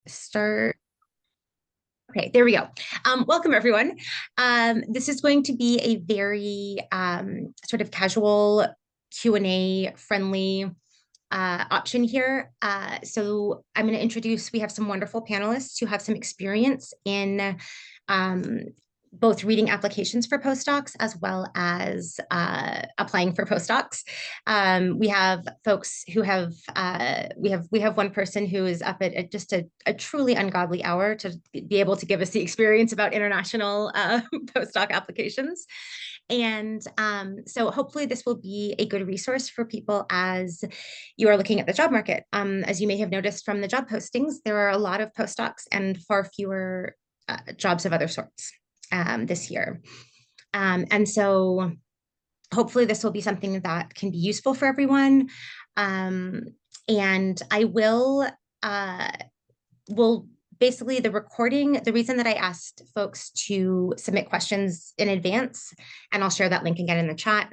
Start. Okay, there we go. Welcome, everyone. This is going to be a very sort of casual Q&A friendly option here. So I'm going to introduce, we have some wonderful panelists who have some experience in um, both reading applications for postdocs as well as applying for postdocs. We have folks who have we have one person who is up at just a truly ungodly hour to be able to give us the experience about international postdoc applications. And so hopefully this will be a good resource for people as you are looking at the job market. As you may have noticed from the job postings, there are a lot of postdocs and far fewer jobs of other sorts this year. And so hopefully this will be something that can be useful for everyone. And I will basically the recording, the reason that I asked folks to submit questions in advance, and I'll share that link again in the chat.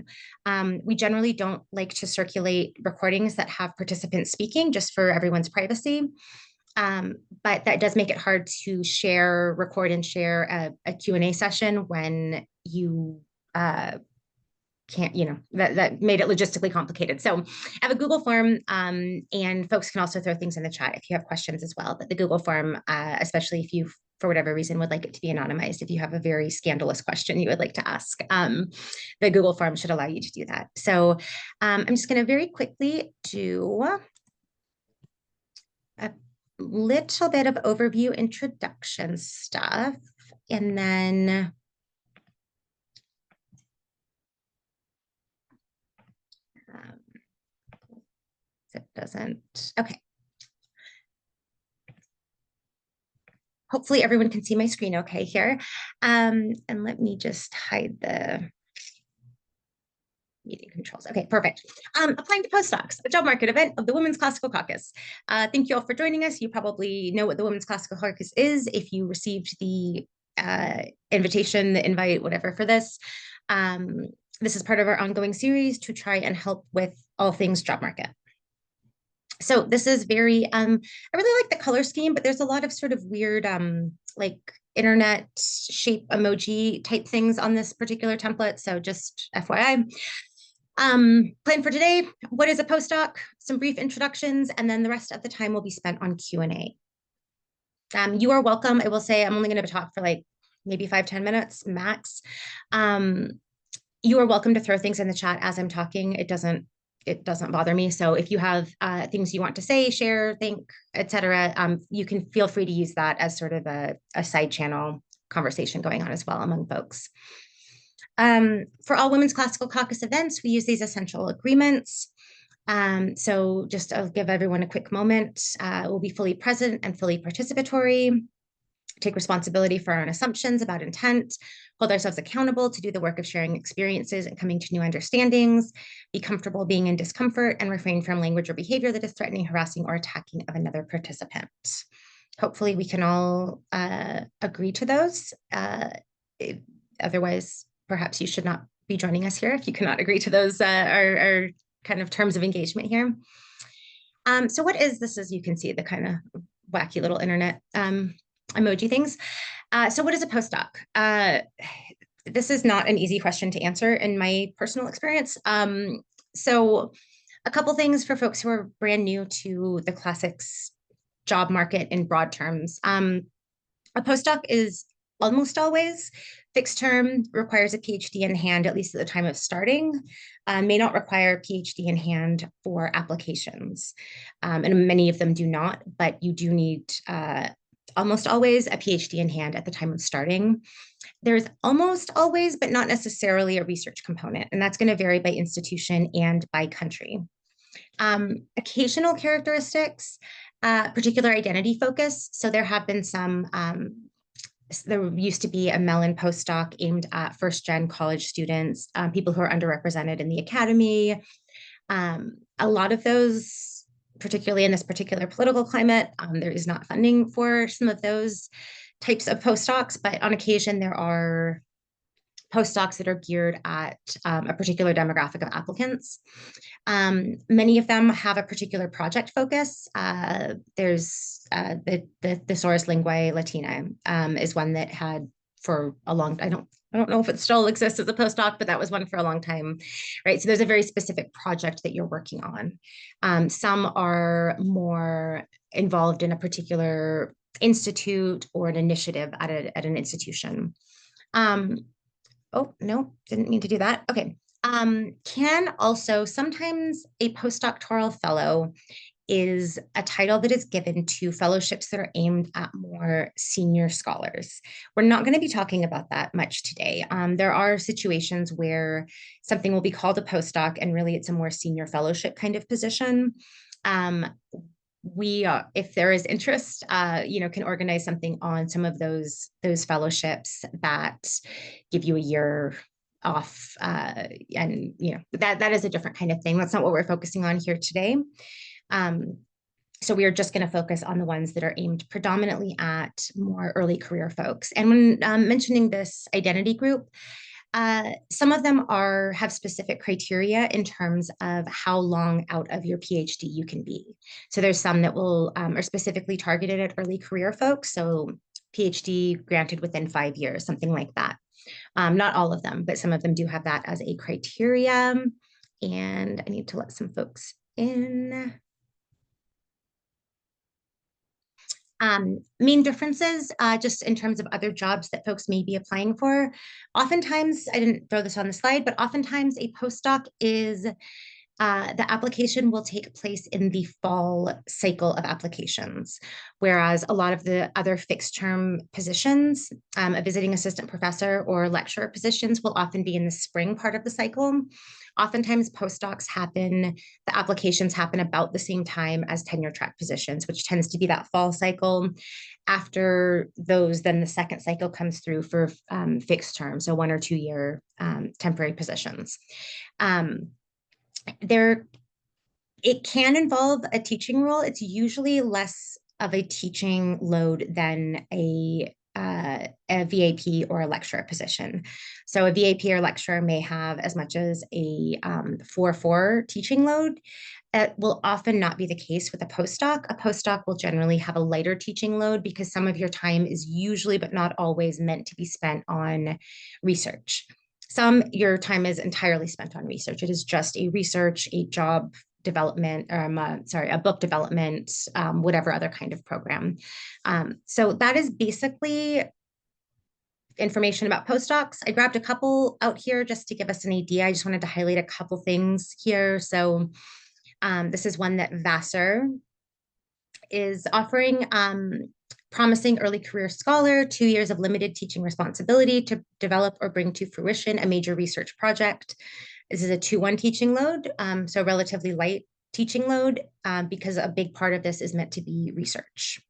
We generally don't like to circulate recordings that have participants speaking just for everyone's privacy. But that does make it hard to record and share a Q&A session when you can't, that made it logistically complicated. So I have a Google form, and folks can also throw things in the chat if you have questions as well. But the Google form, especially if you, for whatever reason, would like it to be anonymized, if you have a very scandalous question you would like to ask, the Google form should allow you to do that. So I'm just going to very quickly do a little bit of overview introduction stuff, and then it doesn't, okay. Hopefully everyone can see my screen okay here. And let me just hide the meeting controls. Okay, perfect. Applying to postdocs, a job market event of the Women's Classical Caucus. Thank you all for joining us. You probably know what the Women's Classical Caucus is if you received the invitation, the invite, whatever for this. This is part of our ongoing series to try and help with all things job market. So this is very, I really like the color scheme, but there's a lot of sort of weird, like internet shape emoji type things on this particular template. So just FYI. Plan for today, what is a postdoc? Some brief introductions, and then the rest of the time will be spent on Q&A. You are welcome. I will say I'm only going to talk for like maybe 5-10 minutes max. You are welcome to throw things in the chat as I'm talking. It doesn't bother me. So if you have things you want to say, share, think, etc., you can feel free to use that as sort of a side channel conversation going on as well among folks. For all Women's Classical Caucus events, we use these essential agreements. So just I'll give everyone a quick moment. We'll be fully present and fully participatory, take responsibility for our own assumptions about intent, hold ourselves accountable to do the work of sharing experiences and coming to new understandings, be comfortable being in discomfort, and refrain from language or behavior that is threatening, harassing, or attacking of another participant. Hopefully we can all agree to those. Otherwise, perhaps you should not be joining us here if you cannot agree to those our kind of terms of engagement here. So what is this? As you can see, the kind of wacky little internet emoji things. So what is a postdoc? This is not an easy question to answer in my personal experience. So a couple things for folks who are brand new to the classics job market in broad terms. A postdoc is almost always fixed term, requires a PhD in hand, at least at the time of starting, may not require a PhD in hand for applications. And many of them do not, but you do need almost always a PhD in hand at the time of starting. There's almost always, but not necessarily, a research component, and that's going to vary by institution and by country. Occasional characteristics, particular identity focus. So there have been some, there used to be a Mellon postdoc aimed at first-gen college students, people who are underrepresented in the academy. A lot of those, particularly in this particular political climate, there is not funding for some of those types of postdocs, but on occasion there are postdocs that are geared at a particular demographic of applicants. Many of them have a particular project focus. There's the Thesaurus Linguae Latina is one that had for a long, I don't know if it still exists as a postdoc, but that was one for a long time, right? So there's a very specific project that you're working on. Some are more involved in a particular institute or an initiative at an institution. Oh, no, didn't mean to do that. Okay. Can also sometimes a postdoctoral fellow is a title that is given to fellowships that are aimed at more senior scholars. We're not going to be talking about that much today. There are situations where something will be called a postdoc and really it's a more senior fellowship kind of position. We, if there is interest, can organize something on some of those fellowships that give you a year off, and that is a different kind of thing. That's not what we're focusing on here today. So we are just going to focus on the ones that are aimed predominantly at more early career folks. And when mentioning this identity group, some of them have specific criteria in terms of how long out of your PhD you can be. So there's some that are specifically targeted at early career folks. So PhD granted within 5 years, something like that. Not all of them, but some of them do have that as a criteria. And I need to let some folks in. Main differences, just in terms of other jobs that folks may be applying for. Oftentimes, I didn't throw this on the slide, but oftentimes a postdoc is, the application will take place in the fall cycle of applications, whereas a lot of the other fixed term positions, a visiting assistant professor or lecturer positions will often be in the spring part of the cycle. Oftentimes postdocs the applications happen about the same time as tenure track positions, which tends to be that fall cycle. After those, then the second cycle comes through for fixed term, so 1 or 2 year temporary positions. It can involve a teaching role. It's usually less of a teaching load than a VAP or a lecturer position. So a VAP or lecturer may have as much as a 4-4 teaching load. It will often not be the case with a postdoc. A postdoc will generally have a lighter teaching load because some of your time is usually, but not always, meant to be spent on research. Your time is entirely spent on research. It is just a research, a job development, a book development, whatever other kind of program. So that is basically information about postdocs. I grabbed a couple out here just to give us an idea. I just wanted to highlight a couple things here. So this is one that Vassar is offering. Promising early career scholar, 2 years of limited teaching responsibility to develop or bring to fruition a major research project. This is a 2-1 teaching load, so relatively light teaching load, because a big part of this is meant to be research.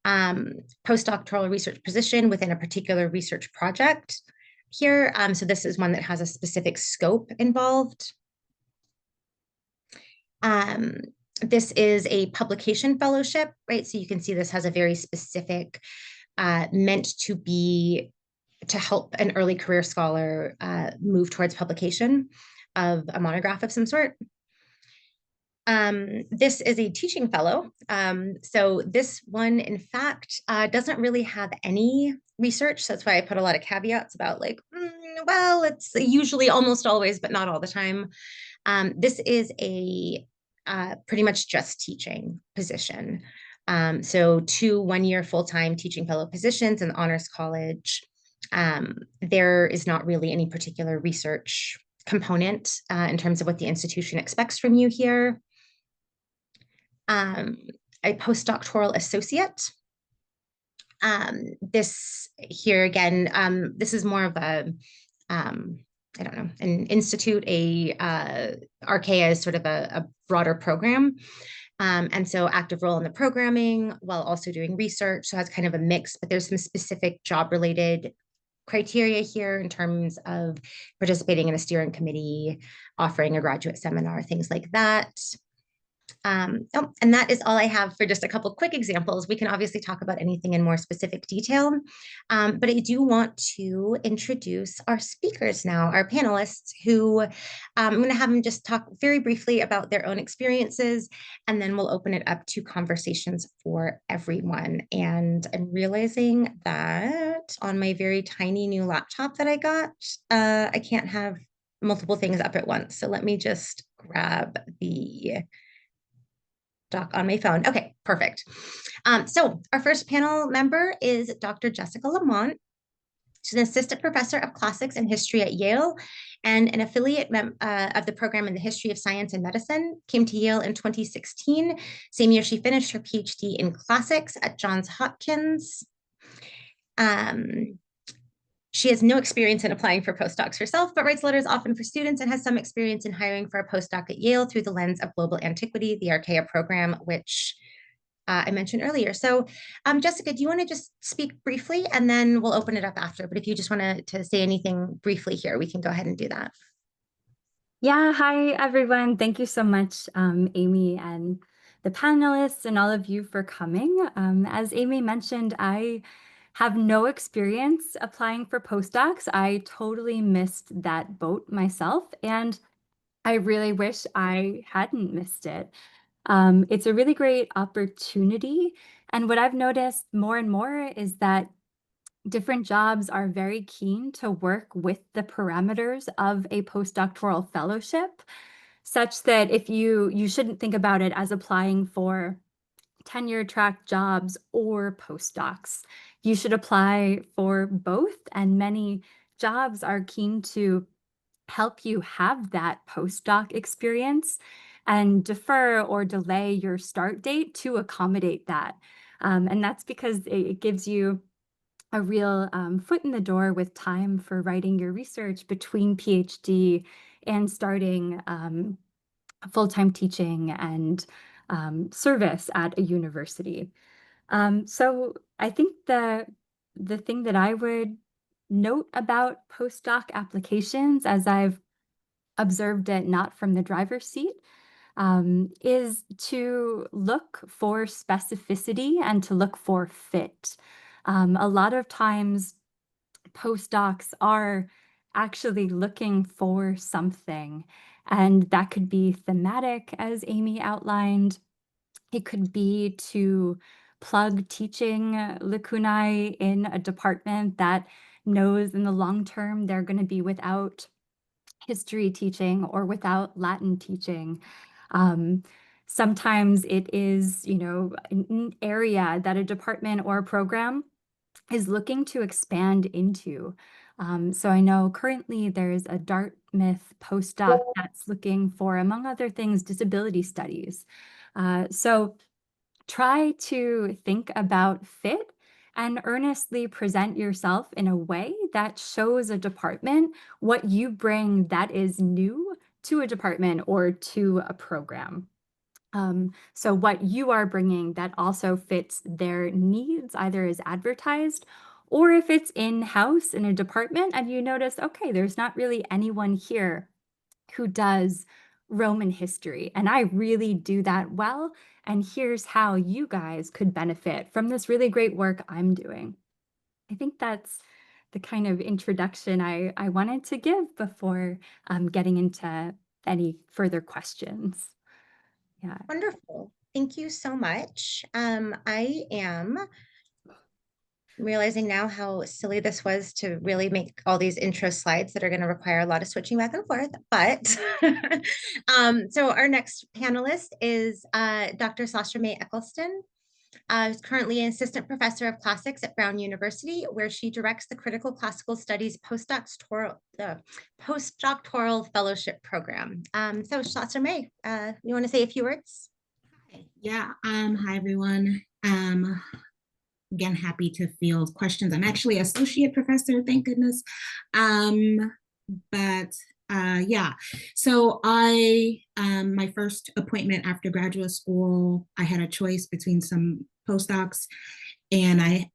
Postdoctoral research position within a particular research project here. So this is one that has a specific scope involved. This is a publication fellowship, right? So you can see this has a very specific, meant to help an early career scholar move towards publication of a monograph of some sort. This is a teaching fellow. So this one, in fact, doesn't really have any research. So that's why I put a lot of caveats about well, it's usually almost always, but not all the time. This is a pretty much just teaching position. So 2 1-year full-time teaching fellow positions in the Honors College. There is not really any particular research component in terms of what the institution expects from you here. A postdoctoral associate. This here again, this is more of a I don't know, an institute, Archaea is sort of a broader program. And so active role in the programming while also doing research. So has kind of a mix, but there's some specific job related criteria here in terms of participating in a steering committee, offering a graduate seminar, things like that. Oh, and that is all I have for just a couple quick examples. We can obviously talk about anything in more specific detail, but I do want to introduce our speakers now, our panelists, who I'm going to have them just talk very briefly about their own experiences, and then we'll open it up to conversations for everyone. And I'm realizing that on my very tiny new laptop that I got, I can't have multiple things up at once. So let me just grab the doc on my phone. Okay, perfect. So our first panel member is Dr. Jessica Lamont. She's an assistant professor of classics and history at Yale and an affiliate of the program in the history of science and medicine. Came to Yale in 2016. Same year she finished her PhD in classics at Johns Hopkins. She has no experience in applying for postdocs herself, but writes letters often for students and has some experience in hiring for a postdoc at Yale through the lens of global antiquity, the Archaea program, which I mentioned earlier. So Jessica, do you want to just speak briefly and then we'll open it up after, but if you just want to say anything briefly here, we can go ahead and do that. Yeah, hi everyone. Thank you so much, Amy and the panelists and all of you for coming. As Amy mentioned, I have no experience applying for postdocs. I totally missed that boat myself, and I really wish I hadn't missed it. It's a really great opportunity, and what I've noticed more and more is that different jobs are very keen to work with the parameters of a postdoctoral fellowship, such that if you shouldn't think about it as applying for tenure track jobs or postdocs. You should apply for both, and many jobs are keen to help you have that postdoc experience and defer or delay your start date to accommodate that. And that's because it gives you a real foot in the door with time for writing your research between PhD and starting full-time teaching and service at a university. So I think the thing that I would note about postdoc applications, as I've observed it not from the driver's seat, is to look for specificity and to look for fit. A lot of times, postdocs are actually looking for something, and that could be thematic, as Amy outlined. It could be to plug teaching lacunae in a department that knows in the long term they're going to be without history teaching or without Latin teaching. Um, Sometimes it is, an area that a department or a program is looking to expand into. So I know currently there's a Dartmouth postdoc that's looking for, among other things, disability studies. So try to think about fit and earnestly present yourself in a way that shows a department what you bring that is new to a department or to a program. So what you are bringing that also fits their needs, either as advertised or if it's in-house in a department and you notice, okay, there's not really anyone here who does Roman history, and I really do that well, and here's how you guys could benefit from this really great work I'm doing. I think that's the kind of introduction I wanted to give before getting into any further questions. Yeah. Wonderful. Thank you so much. I am realizing now how silly this was to really make all these intro slides that are going to require a lot of switching back and forth. But so our next panelist is Dr. Sasha May Eccleston. Is currently an assistant professor of classics at Brown University, where she directs the Critical Classical Studies postdoctoral fellowship program. So Sasha May, you want to say a few words? Yeah, hi everyone. Again, happy to field questions. I'm actually associate professor, thank goodness. But yeah, so my first appointment after graduate school, I had a choice between some postdocs and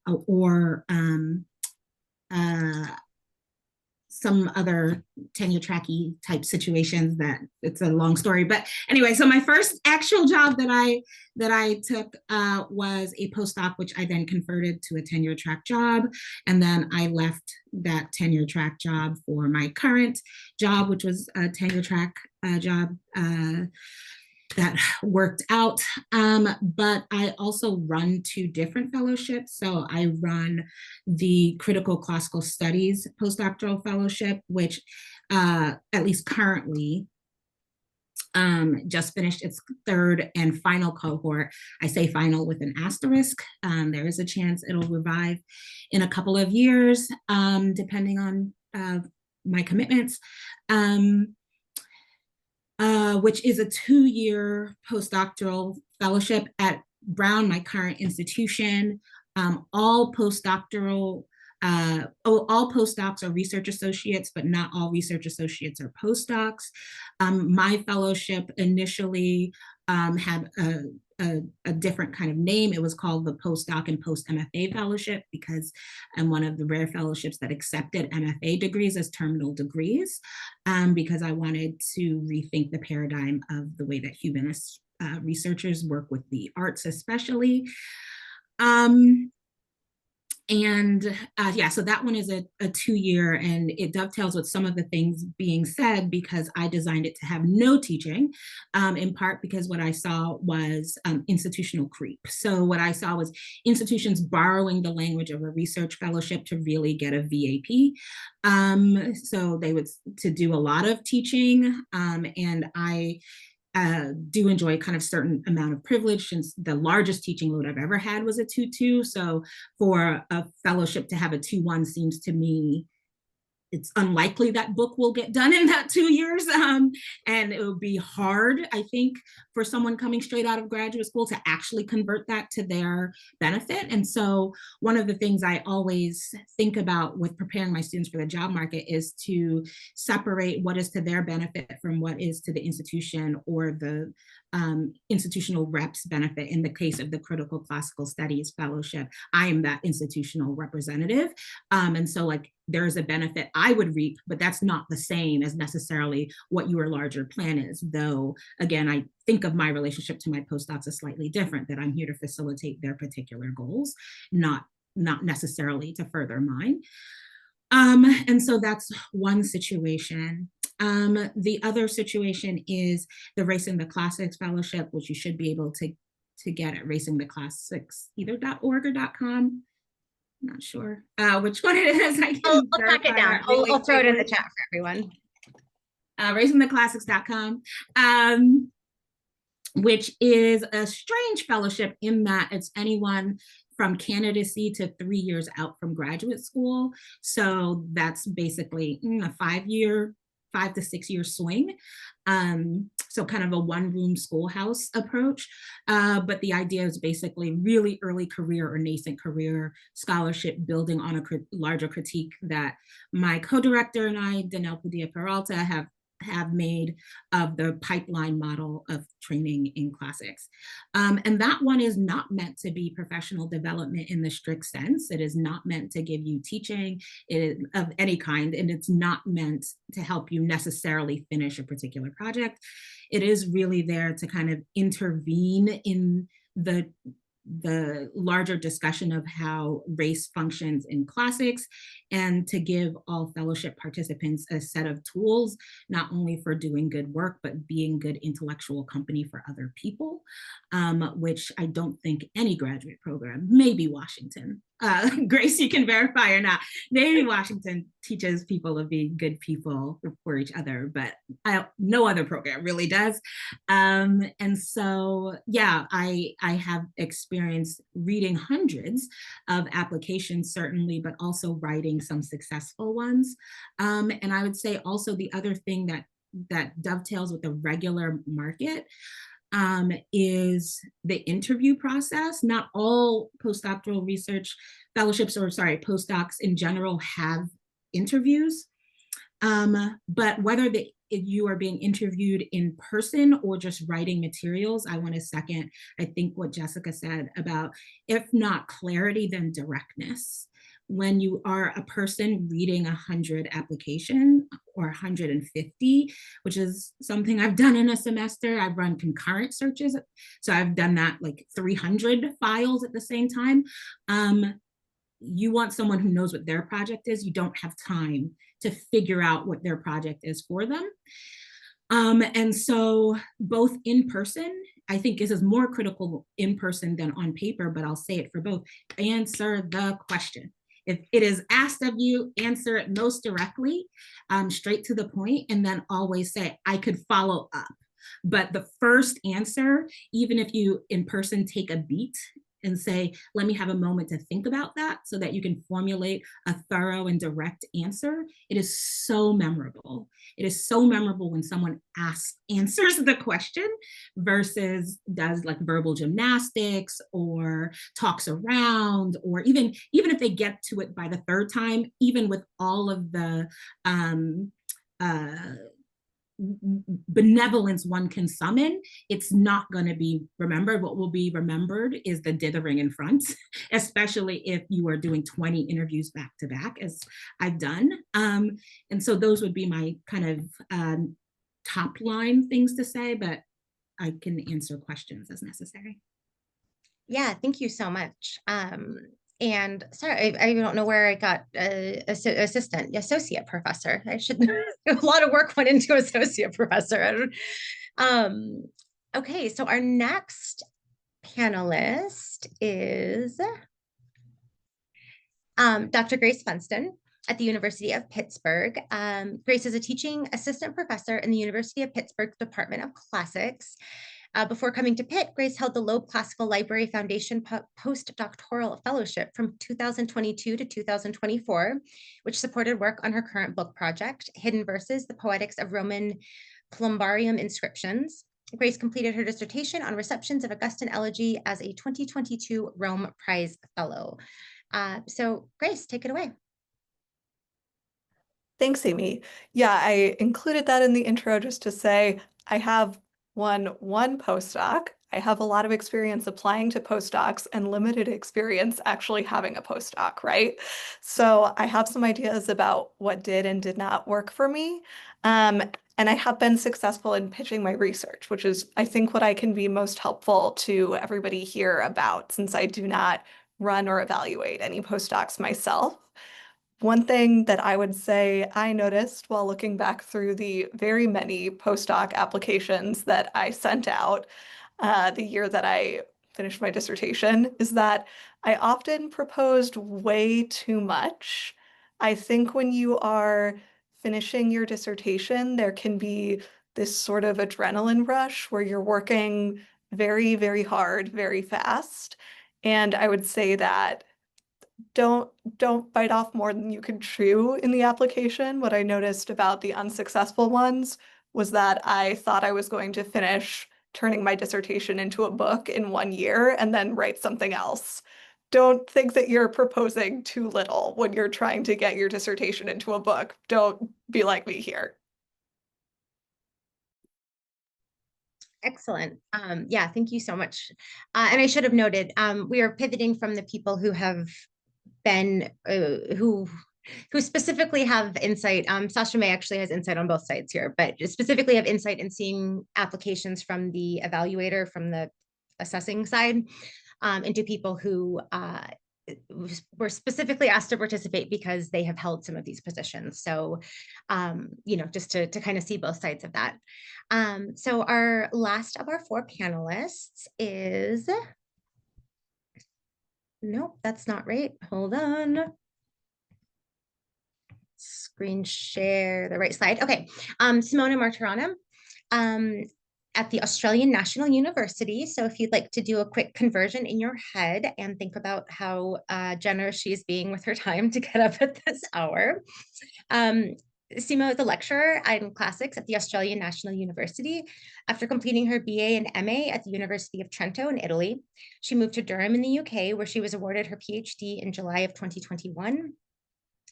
some other tenure tracky type situations that it's a long story. But anyway, so my first actual job that I took was a postdoc, which I then converted to a tenure track job. And then I left that tenure track job for my current job, which was a tenure track job that worked out. But I also run 2 different fellowships. So I run the Critical Classical Studies postdoctoral fellowship, which at least currently just finished its 3rd and final cohort. I say final with an asterisk. There is a chance it'll revive in a couple of years, depending on my commitments. Which is a 2-year postdoctoral fellowship at Brown, my current institution. All postdocs are research associates, but not all research associates are postdocs. My fellowship initially had a different kind of name. It was called the Postdoc and Post MFA Fellowship because I'm one of the rare fellowships that accepted MFA degrees as terminal degrees, because I wanted to rethink the paradigm of the way that humanist researchers work with the arts, especially. Yeah, so that one is a 2-year, and it dovetails with some of the things being said because I designed it to have no teaching, in part because what I saw was institutional creep. So what I saw was institutions borrowing the language of a research fellowship to really get a VAP. So they would to do a lot of teaching, and I do enjoy kind of certain amount of privilege, since the largest teaching load I've ever had was a 2-2. So for a fellowship to have a 2-1 seems to me it's unlikely that book will get done in that 2 years. And it would be hard, I think, for someone coming straight out of graduate school to actually convert that to their benefit. And so one of the things I always think about with preparing my students for the job market is to separate what is to their benefit from what is to the institution or the institutional reps benefit. In the case of the Critical Classical Studies Fellowship, I am that institutional representative. And so like there's a benefit I would reap, but that's not the same as necessarily what your larger plan is. Though, again, I think of my relationship to my postdocs as slightly different, that I'm here to facilitate their particular goals, not necessarily to further mine. And so that's one situation. The other situation is the Racing the Classics Fellowship, which you should be able to get at racingtheclassics, either .org or .com. I'm not sure which one it is. I'll pack it down. Really I'll throw it in the chat for everyone. Racingtheclassics.com, which is a strange fellowship in that it's anyone from candidacy to 3 years out from graduate school. So that's basically a 5 to 6 year swing. So kind of a one-room schoolhouse approach. But the idea is basically really early career or nascent career scholarship building on a larger critique that my co-director and I, Danelle Padilla-Peralta, have made of the pipeline model of training in classics. And that one is not meant to be professional development in the strict sense. It is not meant to give you teaching of any kind, and it's not meant to help you necessarily finish a particular project. It is really there to kind of intervene in the larger discussion of how race functions in classics, and to give all fellowship participants a set of tools, not only for doing good work, but being good intellectual company for other people, which I don't think any graduate program, maybe Washington, Grace, you can verify or not, maybe Washington teaches people to be good people for each other, but no other program really does. And so, yeah, I have experienced reading hundreds of applications, certainly, but also writing some successful ones. And I would say also the other thing that dovetails with the regular market is the interview process. Not all postdoctoral research fellowships, or sorry, postdocs in general have interviews, but whether you are being interviewed in person or just writing materials, I want to second, I think, what Jessica said about, if not clarity, then directness. when you are a person reading 100 application or 150, which is something I've done in a semester. I've run concurrent searches. So I've done that like 300 files at the same time. You want someone who knows what their project is. You don't have time to figure out what their project is for them. And so both in person, I think this is more critical in person than on paper, but I'll say it for both. Answer the question. If it is asked of you, answer it most directly, straight to the point, and then always say, I could follow up. But the first answer, even if you in person take a beat and say, let me have a moment to think about that so that you can formulate a thorough and direct answer, it is so memorable. It is so memorable when someone answers the question versus does like verbal gymnastics or talks around, or even if they get to it by the third time, even with all of the benevolence one can summon, it's not going to be remembered. What will be remembered is the dithering in front, especially if you are doing 20 interviews back to back, as I've done. And so those would be my kind of top line things to say, but I can answer questions as necessary. Yeah, thank you so much. And sorry, I don't know where I got associate professor. I should a lot of work went into associate professor. Okay, so our next panelist is Dr. Grace Funston at the University of Pittsburgh. Grace is a teaching assistant professor in the University of Pittsburgh Department of Classics. Before coming to Pitt, Grace held the Loeb Classical Library Foundation postdoctoral fellowship from 2022 to 2024, which supported work on her current book project, Hidden Verses, The Poetics of Roman Plumbarium Inscriptions. Grace completed her dissertation on receptions of Augustan elegy as a 2022 Rome Prize Fellow. So Grace, take it away. Thanks, Amy. Yeah, I included that in the intro just to say I have one postdoc. I have a lot of experience applying to postdocs and limited experience actually having a postdoc, right? So I have some ideas about what did and did not work for me. And I have been successful in pitching my research, which is, I think, what I can be most helpful to everybody here about, since I do not run or evaluate any postdocs myself. One thing that I would say I noticed while looking back through the very many postdoc applications that I sent out the year that I finished my dissertation is that I often proposed way too much. I think when you are finishing your dissertation, there can be this sort of adrenaline rush where you're working very, very hard, very fast. And I would say that don't bite off more than you can chew in the application. What I noticed about the unsuccessful ones was that I thought I was going to finish turning my dissertation into a book in 1 year and then write something else. Don't think that you're proposing too little when you're trying to get your dissertation into a book. Don't be like me here. Excellent. Yeah, thank you so much. And I should have noted, we are pivoting from the people who have been, who specifically have insight. Sasha May actually has insight on both sides here, but specifically have insight in seeing applications from the evaluator, from the assessing side, into people who were specifically asked to participate because they have held some of these positions. So, you know, just to kind of see both sides of that. So our last of our 4 panelists is, nope, that's not right. Hold on. Screen share the right slide. Okay, Simona Martirana at the Australian National University. So if you'd like to do a quick conversion in your head and think about how generous she is being with her time to get up at this hour. Simo is a lecturer in classics at the Australian National University. After completing her BA and MA at the University of Trento in Italy, she moved to Durham in the UK, where she was awarded her PhD in July of 2021.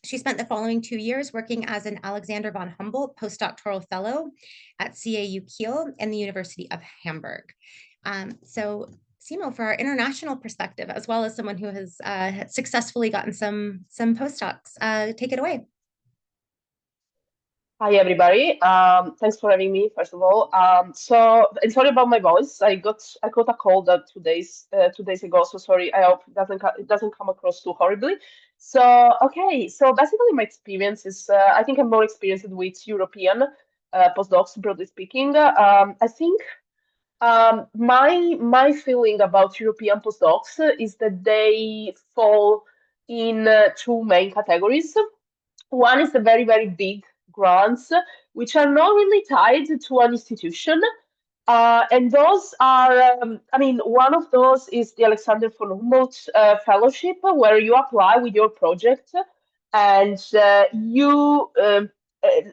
She spent the following 2 years working as an Alexander von Humboldt postdoctoral fellow at CAU Kiel and the University of Hamburg. So Simo for our international perspective, as well as someone who has successfully gotten some postdocs. Take it away. Hi, everybody. Thanks for having me, first of all. And sorry about my voice. I got a cold 2 days ago, so sorry. I hope it doesn't come across too horribly. So okay, so basically my experience is I think I'm more experienced with European postdocs, broadly speaking. I think my feeling about European postdocs is that they fall in two main categories. One is the very, very big grants, which are not really tied to an institution. And those are, I mean, one of those is the Alexander von Humboldt Fellowship, where you apply with your project. And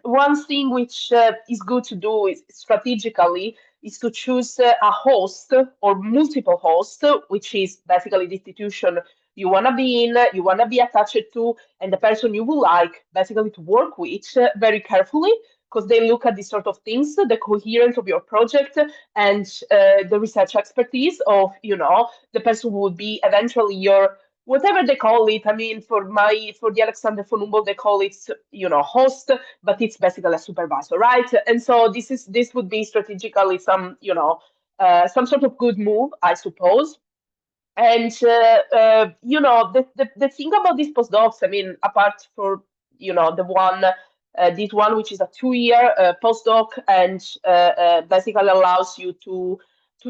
one thing which is good to do is strategically is to choose a host or multiple hosts, which is basically the institution you want to be in, you want to be attached to, and the person you would like basically to work with very carefully, because they look at these sort of things, the coherence of your project and the research expertise of, the person who would be eventually your, whatever they call it. I mean, for the Alexander von Humboldt, they call it, host, but it's basically a supervisor, right? And so this would be strategically some sort of good move, I suppose. And the thing about these postdocs, I mean, apart for this one which is a 2-year postdoc and basically allows you to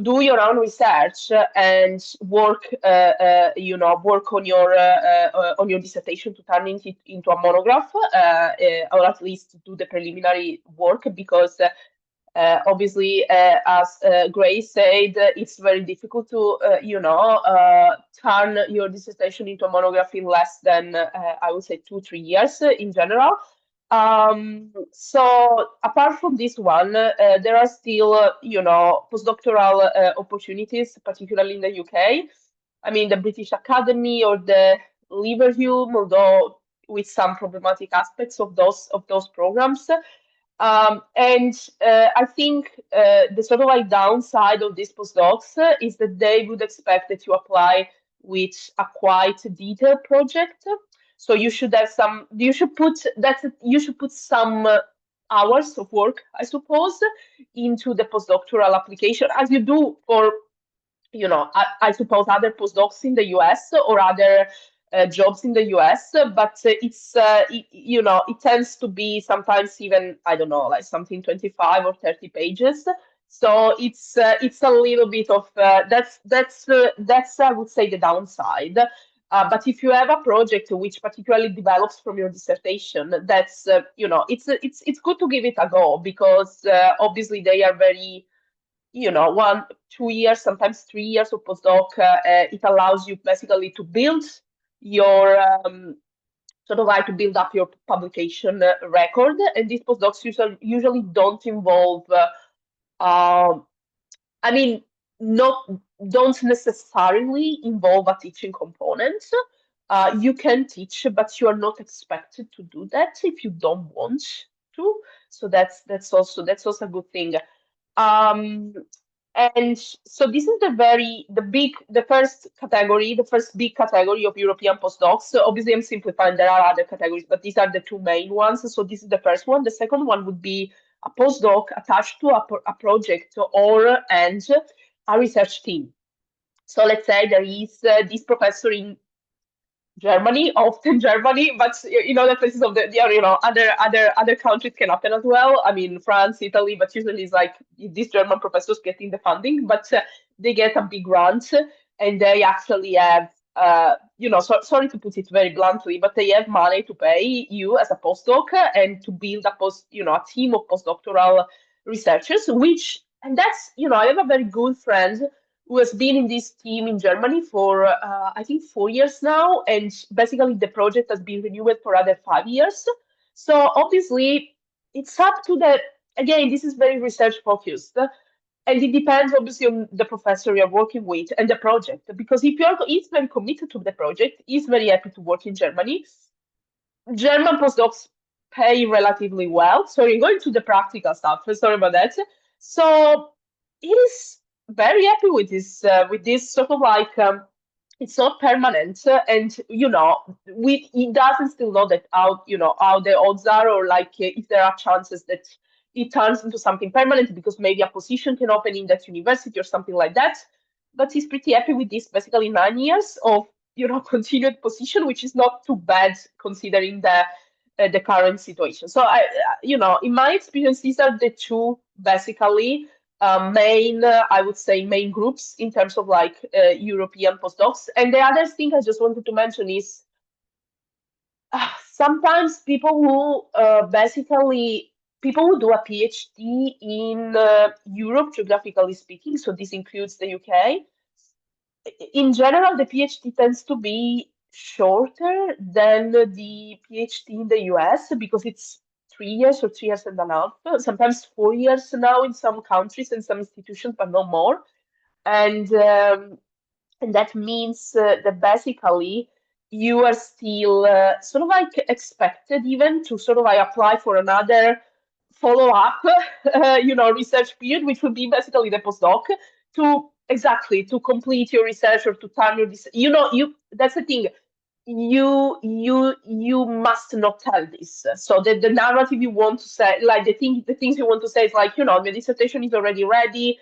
do your own research and work on your dissertation to turn it into a monograph, or at least do the preliminary work, because obviously, as Grace said, it's very difficult to, turn your dissertation into a monograph in less than, I would say, 2-3 years in general. So apart from this one, there are still, postdoctoral opportunities, particularly in the UK. I mean, the British Academy or the Liverhum, although with some problematic aspects of those programs. And I think the sort of like downside of these postdocs is that they would expect that you apply with a quite detailed project. So you should have you should put some hours of work, I suppose, into the postdoctoral application, as you do for, I suppose other postdocs in the US or other jobs in the US, but it tends to be sometimes even, I don't know, like something 25 or 30 pages. So it's a little bit of that's I would say the downside. But if you have a project which particularly develops from your dissertation, that's it's good to give it a go, because obviously they are very 1-2 years, sometimes 3 years of postdoc. It allows you basically to build your sort of like to build up your publication record, and these postdocs usually don't involve I mean, don't necessarily involve a teaching component. You can teach, but you are not expected to do that if you don't want to. So that's also a good thing. And so this is the first big category of European postdocs. So obviously I'm simplifying, there are other categories, but these are the two main ones. So this is the first one. The second one would be a postdoc attached to a project and a research team. So let's say there is this professor in Germany, often Germany, but the places of other countries can happen as well. I mean, France, Italy, but usually it's like these German professors getting the funding, but they get a big grant, and they actually have, sorry to put it very bluntly, but they have money to pay you as a postdoc and to build a team of postdoctoral researchers, and that's, I have a very good friend who has been in this team in Germany for, I think, 4 years now. And basically the project has been renewed for other 5 years. So obviously it's up to again, this is very research focused. And it depends obviously on the professor you're working with and the project. Because if he's very committed to the project, he's very happy to work in Germany. German postdocs pay relatively well. So you're going to the practical stuff. Sorry about that. So it is very happy with this sort of like it's not permanent, and it doesn't still know that how the odds are, or like if there are chances that it turns into something permanent because maybe a position can open in that university or something like that. But he's pretty happy with this, basically 9 years of continued position, which is not too bad considering the current situation. So in my experience, these are the two basically I would say main groups in terms of like European postdocs. And the other thing I just wanted to mention is sometimes people who people who do a PhD in Europe, geographically speaking, so this includes the UK, in general, the PhD tends to be shorter than the PhD in the US because it's 3 years or 3 years and a half, sometimes 4 years now in some countries and some institutions, but no more. And that means that basically you are still sort of like expected even to sort of like apply for another follow-up, research period, which would be basically the postdoc to complete your research or to turn your that's the thing. You must not tell this. So the narrative you want to say, like the things you want to say is like, the dissertation is already ready.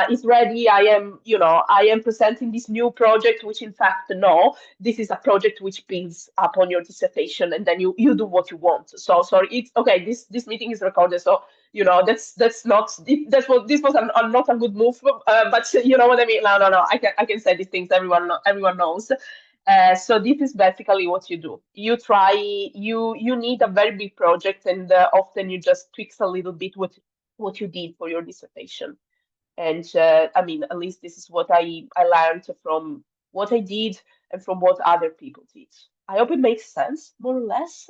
Is ready. I am presenting this new project, which in fact, no, this is a project which builds upon your dissertation, and then you do what you want. So sorry, it's okay. This meeting is recorded, so this was not a good move, but you know what I mean. No, I can say these things. Everyone knows. So this is basically what you do. You need a very big project, and often you just tweak a little bit what you did for your dissertation. And I mean, at least this is what I learned from what I did and from what other people did. I hope it makes sense, more or less.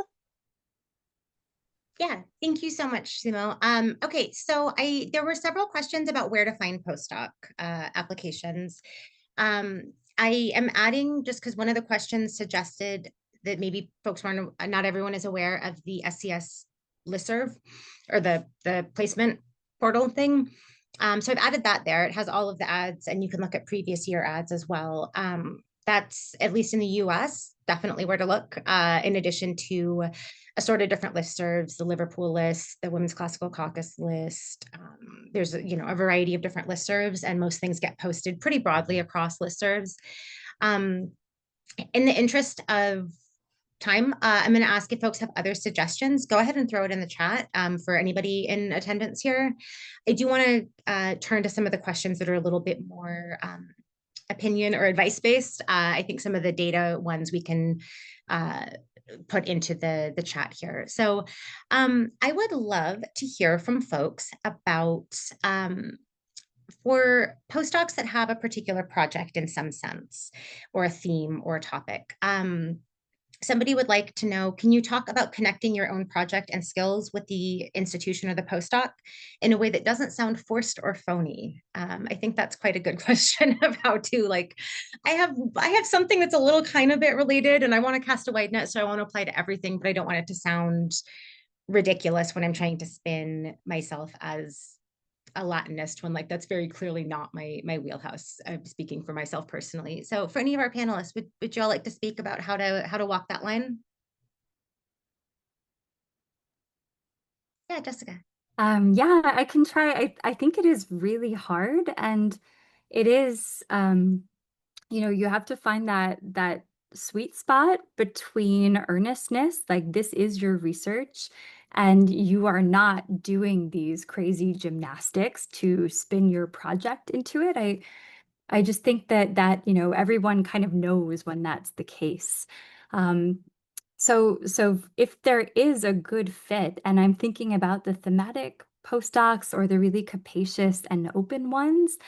Yeah, thank you so much, Simo. Okay, so there were several questions about where to find postdoc applications. I am adding, just because one of the questions suggested that maybe folks not everyone is aware of the SCS listserv or the placement portal thing. So I've added that there. It has all of the ads, and you can look at previous year ads as well. That's, at least in the US, definitely where to look, in addition to assorted different listservs, the Liverpool list, the Women's Classical Caucus list. There's a variety of different listservs, and most things get posted pretty broadly across listservs. In the interest of time, I'm going to ask if folks have other suggestions. Go ahead and throw it in the chat for anybody in attendance here. I do want to turn to some of the questions that are a little bit more opinion or advice-based. I think some of the data ones we can put into the chat here. So I would love to hear from folks about for postdocs that have a particular project in some sense, or a theme or a topic. Somebody would like to know, can you talk about connecting your own project and skills with the institution or the postdoc in a way that doesn't sound forced or phony? I think that's quite a good question of how to, like, I have something that's a little kind of bit related, and I want to cast a wide net, so I want to apply to everything, but I don't want it to sound ridiculous when I'm trying to spin myself as a Latinist, when like that's very clearly not my wheelhouse. I'm speaking for myself personally. So for any of our panelists, would you all like to speak about how to walk that line? Yeah, Jessica. Yeah, I can try. I think it is really hard, and it is you have to find that sweet spot between earnestness, like this is your research, and you are not doing these crazy gymnastics to spin your project into it. I just think that everyone kind of knows when that's the case. So if there is a good fit, and I'm thinking about the thematic postdocs or the really capacious and open ones,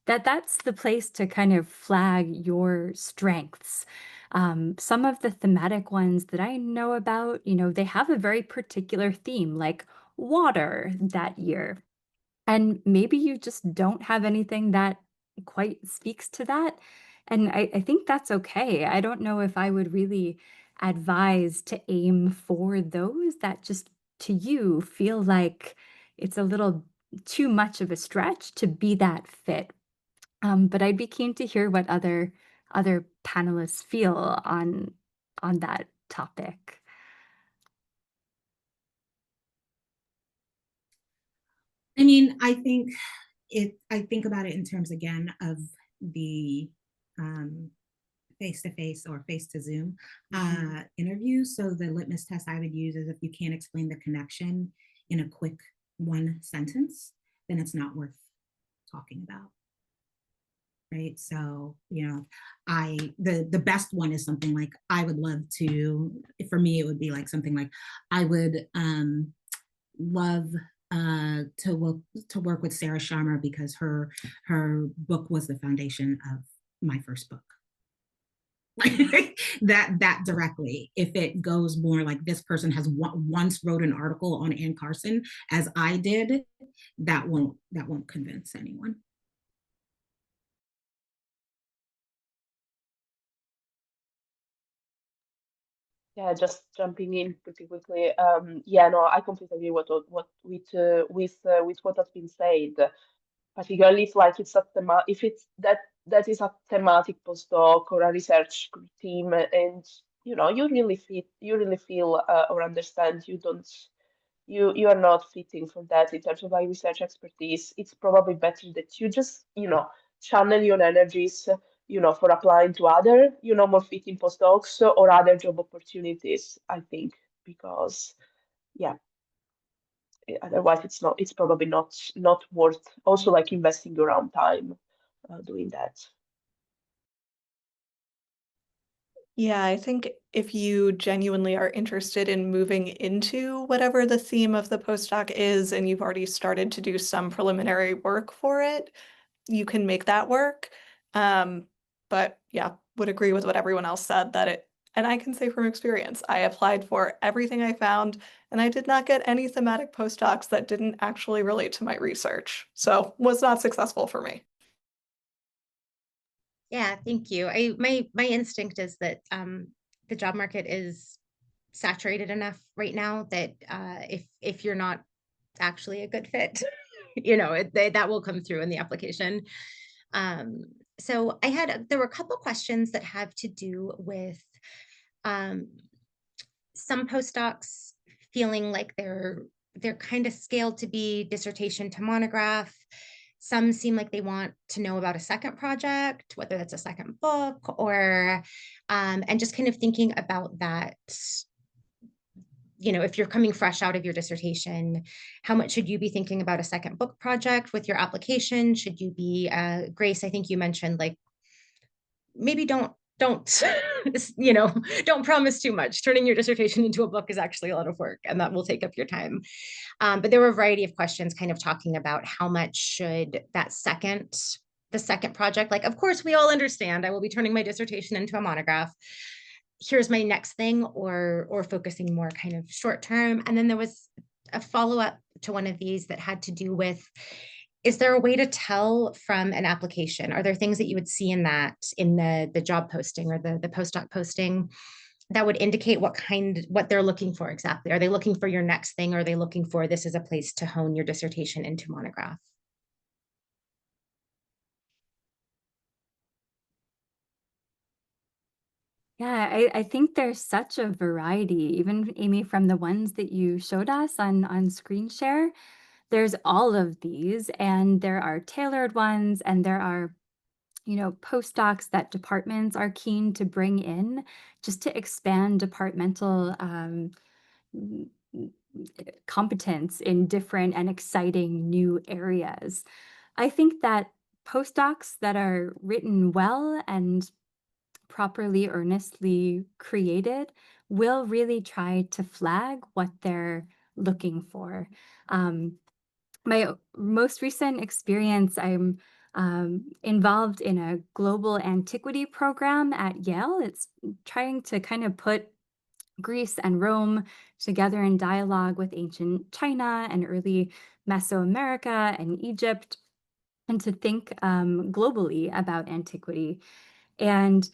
that's the place to kind of flag your strengths. Some of the thematic ones that I know about, they have a very particular theme, like water that year. And maybe you just don't have anything that quite speaks to that. And I think that's okay. I don't know if I would really advise to aim for those that just to you feel like it's a little too much of a stretch to be that fit. But I'd be keen to hear what other panelists feel on that topic. I mean, I think about it in terms again of the face-to-face or face-to-Zoom interview. So the litmus test I would use is if you can't explain the connection in a quick one sentence, then it's not worth talking about. Right. So, you know, the best one is something like, I would love to, for me, it would be like something like, I would love to work with Sarah Sharma because her book was the foundation of my first book. that directly. If it goes more like, this person has once wrote an article on Anne Carson as I did, that won't convince anyone. Yeah, just jumping in pretty quickly. Yeah, no, I completely agree with what has been said. Particularly if like it's a if it's that is a thematic postdoc or a research team, and you know you really feel or understand you are not fitting for that in terms of like research expertise. It's probably better that you just channel your energies for applying to other more fitting postdocs or other job opportunities, I think, because yeah, otherwise it's probably not worth also like investing your own time doing that. Yeah, I think if you genuinely are interested in moving into whatever the theme of the postdoc is, and you've already started to do some preliminary work for it, you can make that work. But yeah, would agree with what everyone else said, and I can say from experience, I applied for everything I found, and I did not get any thematic postdocs that didn't actually relate to my research. So was not successful for me. Yeah, thank you. My instinct is that the job market is saturated enough right now that if you're not actually a good fit, that will come through in the application. So there were a couple questions that have to do with some postdocs feeling like they're kind of scaled to be dissertation to monograph. Some seem like they want to know about a second project, whether that's a second book or, and just kind of thinking about that, if you're coming fresh out of your dissertation, how much should you be thinking about a second book project with your application? Should you be, Grace, I think you mentioned like, maybe don't don't promise too much. Turning your dissertation into a book is actually a lot of work, and that will take up your time. But there were a variety of questions kind of talking about how much should the second project, like, of course, we all understand I will be turning my dissertation into a monograph. Here's my next thing, or focusing more kind of short term. And then there was a follow-up to one of these that had to do with, is there a way to tell from an application? Are there things that you would see in the job posting or the postdoc posting that would indicate what they're looking for exactly? Are they looking for your next thing? Or are they looking for, this is a place to hone your dissertation into monograph? Yeah, I think there's such a variety, even Amy, from the ones that you showed us on screen share. There's all of these, and there are tailored ones, and there are postdocs that departments are keen to bring in just to expand departmental competence in different and exciting new areas. I think that postdocs that are written well and properly, earnestly created will really try to flag what they're looking for. My most recent experience, I'm involved in a global antiquity program at Yale. It's trying to kind of put Greece and Rome together in dialogue with ancient China and early Mesoamerica and Egypt, and to think globally about antiquity. And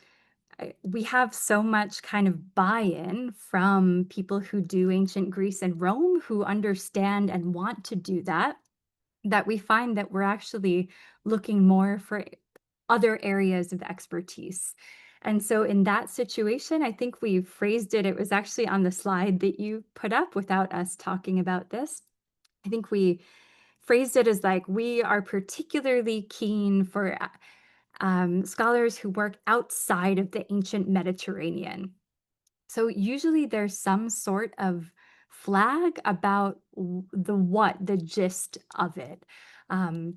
we have so much kind of buy-in from people who do ancient Greece and Rome, who understand and want to do that we find that we're actually looking more for other areas of expertise. And so in that situation, I think we phrased it was actually on the slide that you put up without us talking about this. I think we phrased it as like, we are particularly keen for scholars who work outside of the ancient Mediterranean. So usually there's some sort of flag about the gist of it. And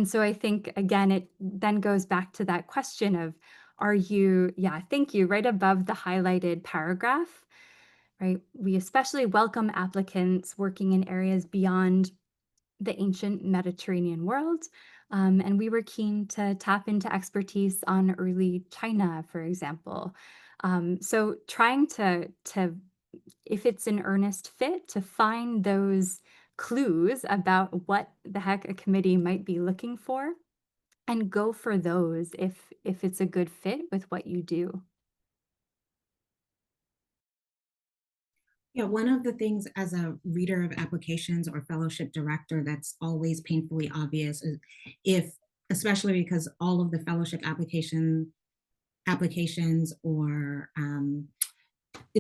so I think, again, it then goes back to that question of, thank you, right above the highlighted paragraph, right? We especially welcome applicants working in areas beyond the ancient Mediterranean world. And we were keen to tap into expertise on early China, for example. So trying to, if it's an earnest fit, to find those clues about what the heck a committee might be looking for and go for those if it's a good fit with what you do. Yeah, one of the things as a reader of applications or fellowship director that's always painfully obvious is especially because all of the fellowship applications or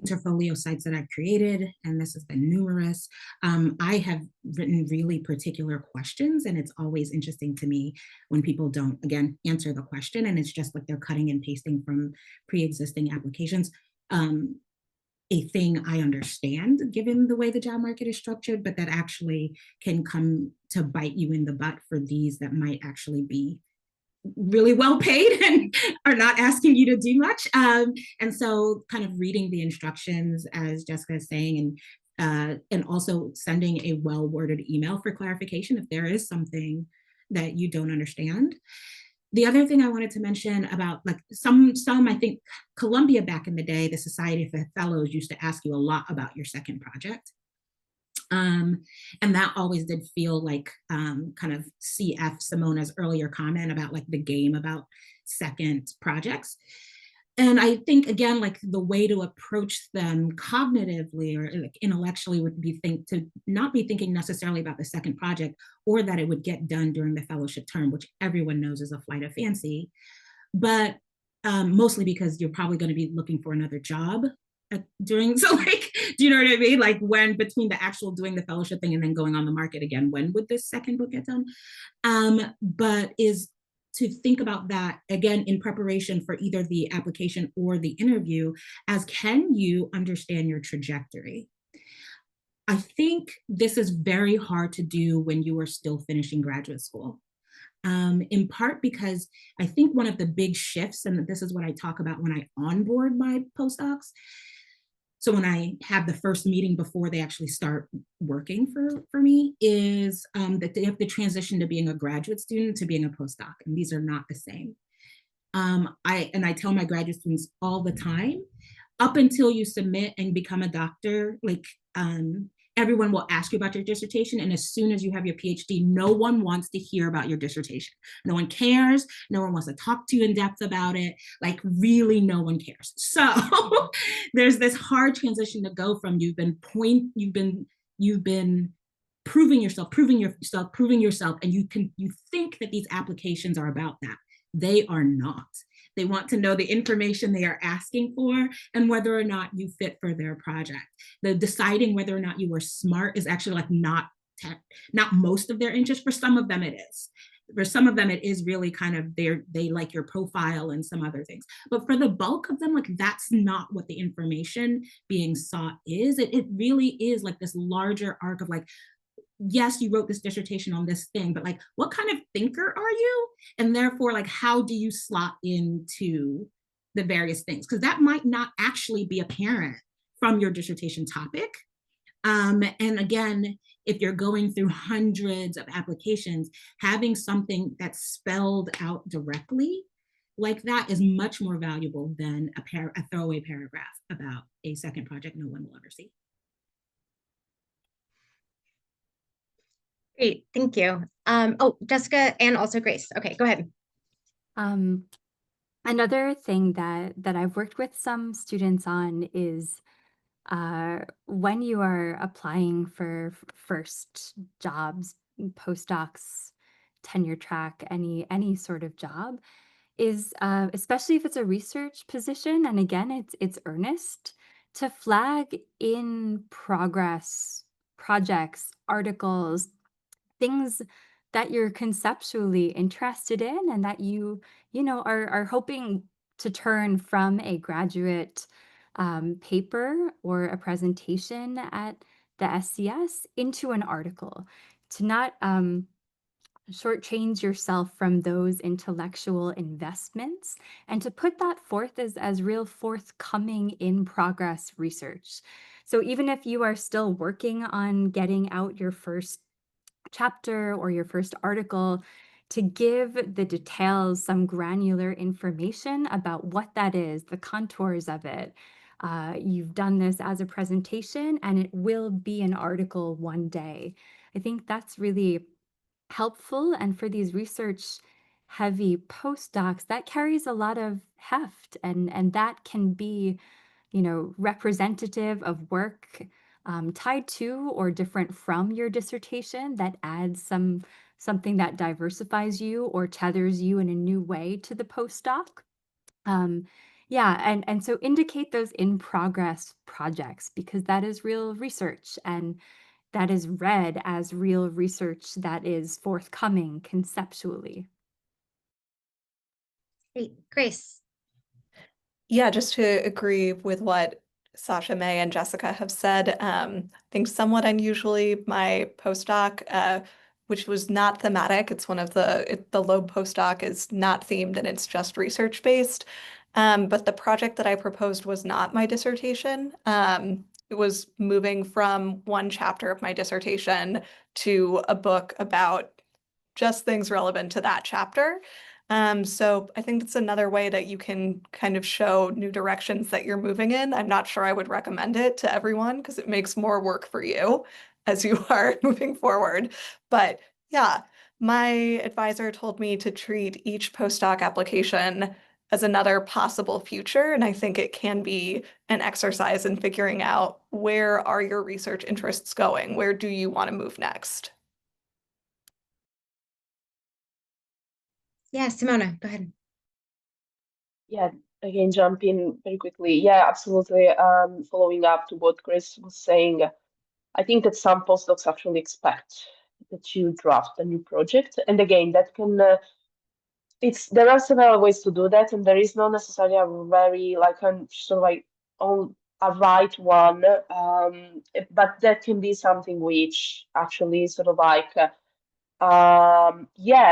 interfolio sites that I've created, and this has been numerous, I have written really particular questions, and it's always interesting to me when people don't, again, answer the question, and it's just like they're cutting and pasting from pre-existing applications. A thing I understand given the way the job market is structured, but that actually can come to bite you in the butt for these that might actually be really well paid and are not asking you to do much. And so kind of reading the instructions, as Jessica is saying, and also sending a well-worded email for clarification if there is something that you don't understand. The other thing I wanted to mention about like some, I think Columbia back in the day, the Society for Fellows used to ask you a lot about your second project. And that always did feel like kind of CF Simona's earlier comment about like the game about second projects. And I think, again, like the way to approach them cognitively or like intellectually would be to not be thinking necessarily about the second project or that it would get done during the fellowship term, which everyone knows is a flight of fancy, but mostly because you're probably going to be looking for another job during, so like, do you know what I mean? Like when between the actual doing the fellowship thing and then going on the market again, when would this second book get done? But is to think about that again in preparation for either the application or the interview as can you understand your trajectory? I think this is very hard to do when you are still finishing graduate school. In part because I think one of the big shifts, and this is what I talk about when I onboard my postdocs, so when I have the first meeting before they actually start working for me, is that they have to transition to being a graduate student to being a postdoc, and these are not the same. I tell my graduate students all the time, up until you submit and become a doctor, like everyone will ask you about your dissertation, and as soon as you have your PhD, no one wants to hear about your dissertation. No one cares. No one wants to talk to you in depth about it. Like really, no one cares. So there's this hard transition to go from you've been proving yourself, and you think that these applications are about that. They are not. They want to know the information they are asking for and whether or not you fit for their project. The deciding whether or not you are smart is actually like not most of their interest. For some of them it is. For some of them it is really kind of they like your profile and some other things. But for the bulk of them, like that's not what the information being sought is. It really is like this larger arc of like, yes, you wrote this dissertation on this thing, but like, what kind of thinker are you? And therefore, like, how do you slot into the various things? Because that might not actually be apparent from your dissertation topic. And again, if you're going through hundreds of applications, having something that's spelled out directly like that is much more valuable than a throwaway paragraph about a second project no one will ever see. Great, thank you. Oh, Jessica and also Grace. Okay, go ahead. Another thing that I've worked with some students on is when you are applying for first jobs, postdocs, tenure track, any sort of job, is, especially if it's a research position, and again, it's earnest, to flag in progress projects, articles, things that you're conceptually interested in and that you know, are hoping to turn from a graduate paper or a presentation at the SCS into an article, to not shortchange yourself from those intellectual investments, and to put that forth as real forthcoming in progress research. So even if you are still working on getting out your first chapter or your first article, to give the details, some granular information about what that is, the contours of it. You've done this as a presentation and it will be an article one day. I think that's really helpful. And for these research heavy postdocs, that carries a lot of heft, and that can be, you know, representative of work tied to or different from your dissertation, that adds something that diversifies you or tethers you in a new way to the postdoc. Yeah, and so indicate those in progress projects, because that is real research, and that is read as real research that is forthcoming conceptually. Great. Grace. Yeah, just to agree with what Sasha, May, and Jessica have said, I think somewhat unusually, my postdoc, which was not thematic, it's one of the Loeb postdoc is not themed and it's just research based. But the project that I proposed was not my dissertation. It was moving from one chapter of my dissertation to a book about just things relevant to that chapter. So I think that's another way that you can kind of show new directions that you're moving in. I'm not sure I would recommend it to everyone because it makes more work for you as you are moving forward. But yeah, my advisor told me to treat each postdoc application as another possible future. And I think it can be an exercise in figuring out, where are your research interests going? Where do you want to move next? Yeah, Simona, go ahead. Yeah, again, jump in very quickly. Yeah, absolutely. Following up to what Chris was saying, I think that some postdocs actually expect that you draft a new project. And again, that can, there are several ways to do that, and there is not necessarily a very, like, sort of like, a right one. But that can be something which actually sort of like,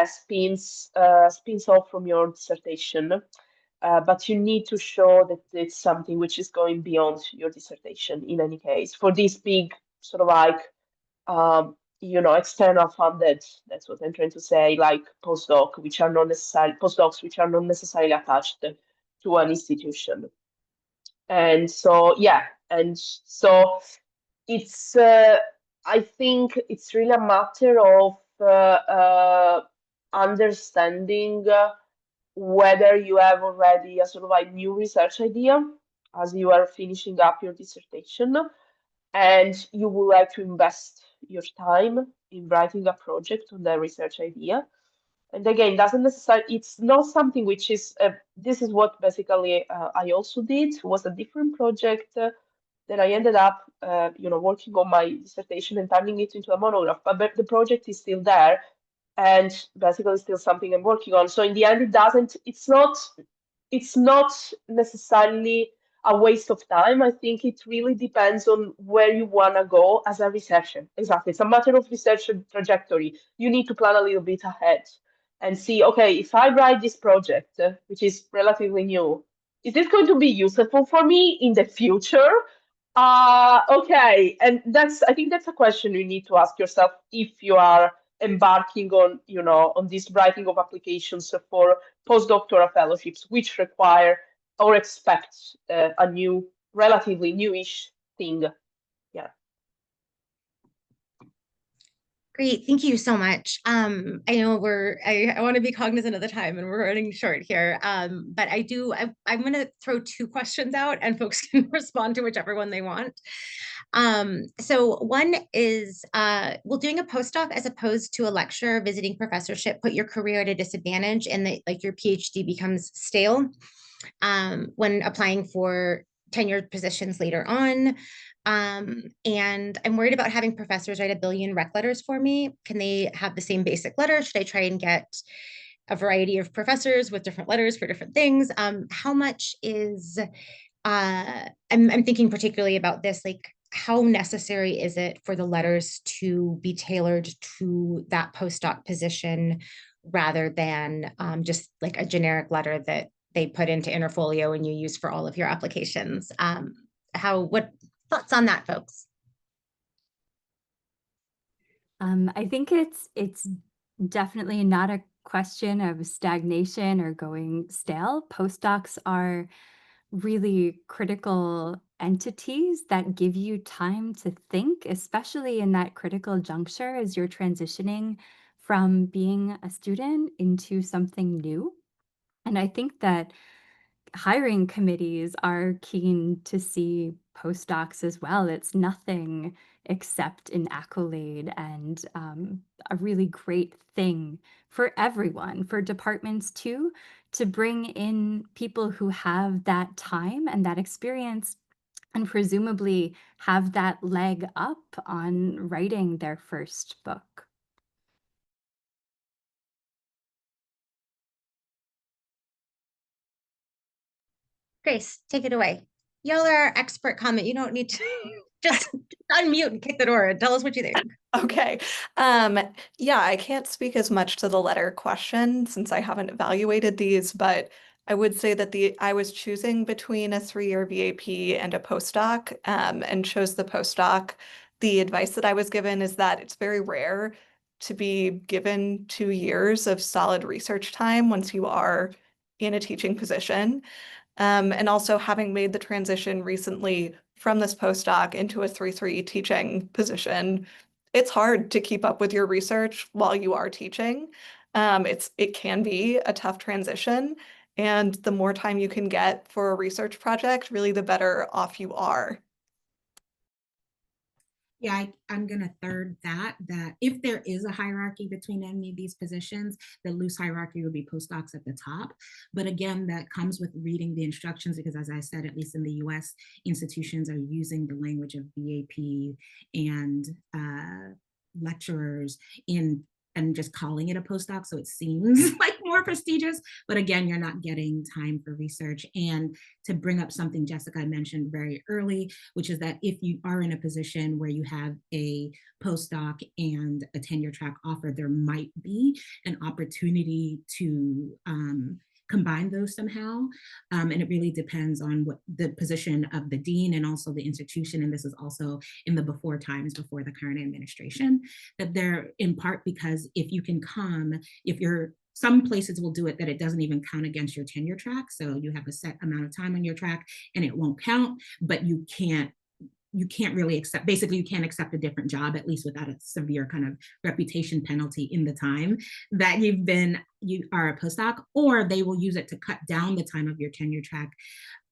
spins off from your dissertation. But you need to show that it's something which is going beyond your dissertation in any case. For these big sort of like, external funded, that's what I'm trying to say, like postdocs, which are not necessarily attached to an institution. And so, it's, I think it's really a matter of understanding whether you have already a sort of like new research idea as you are finishing up your dissertation, and you would like to invest your time in writing a project on that research idea. And again, it's not something which is, this is what basically I also did, was a different project that I ended up, working on my dissertation and turning it into a monograph, but the project is still there, and basically still something I'm working on. So in the end, it's not necessarily a waste of time. I think it really depends on where you want to go as a researcher. Exactly. It's a matter of research trajectory. You need to plan a little bit ahead and see, okay, if I write this project, which is relatively new, is this going to be useful for me in the future? Okay. And I think that's a question you need to ask yourself if you are embarking on, on this writing of applications for postdoctoral fellowships, which require or expect a new, relatively newish thing. Yeah. Great, thank you so much. I know I want to be cognizant of the time and we're running short here. But I'm going to throw two questions out and folks can respond to whichever one they want. So one is, will doing a postdoc as opposed to a lecture, visiting professorship, put your career at a disadvantage and that like your PhD becomes stale when applying for tenured positions later on. And I'm worried about having professors write a billion rec letters for me. Can they have the same basic letter? Should I try and get a variety of professors with different letters for different things? How much is, I'm thinking particularly about this, like how necessary is it for the letters to be tailored to that postdoc position rather than just like a generic letter that they put into Interfolio and you use for all of your applications? What thoughts on that, folks? I think it's definitely not a question of stagnation or going stale. Postdocs are really critical entities that give you time to think, especially in that critical juncture as you're transitioning from being a student into something new. And I think that hiring committees are keen to see postdocs as well. It's nothing except an accolade and a really great thing for everyone, for departments too, to bring in people who have that time and that experience and presumably have that leg up on writing their first book. Grace, take it away. Y'all are our expert comment. You don't need to just unmute and kick the door and tell us what you think. Okay. Yeah, I can't speak as much to the letter question since I haven't evaluated these, but I would say that I was choosing between a 3-year VAP and a postdoc, and chose the postdoc. The advice that I was given is that it's very rare to be given 2 years of solid research time once you are in a teaching position. And also having made the transition recently from this postdoc into a 3-3 teaching position, it's hard to keep up with your research while you are teaching. It can be a tough transition, and the more time you can get for a research project, really the better off you are. Yeah, I'm going to third that if there is a hierarchy between any of these positions, the loose hierarchy would be postdocs at the top. But again, that comes with reading the instructions because as I said, at least in the US, institutions are using the language of VAP and lecturers and just calling it a postdoc. So it seems like more prestigious, but again, you're not getting time for research. And to bring up something Jessica mentioned very early, which is that if you are in a position where you have a postdoc and a tenure track offer, there might be an opportunity to combine those somehow. And it really depends on what the position of the dean and also the institution. And this is also in the before times, before the current administration, that they're in part because if you can come, some places will do it that it doesn't even count against your tenure track. So you have a set amount of time on your track and it won't count, but you can't really accept, basically you can't accept a different job, at least without a severe kind of reputation penalty in the time that you are a postdoc, or they will use it to cut down the time of your tenure track.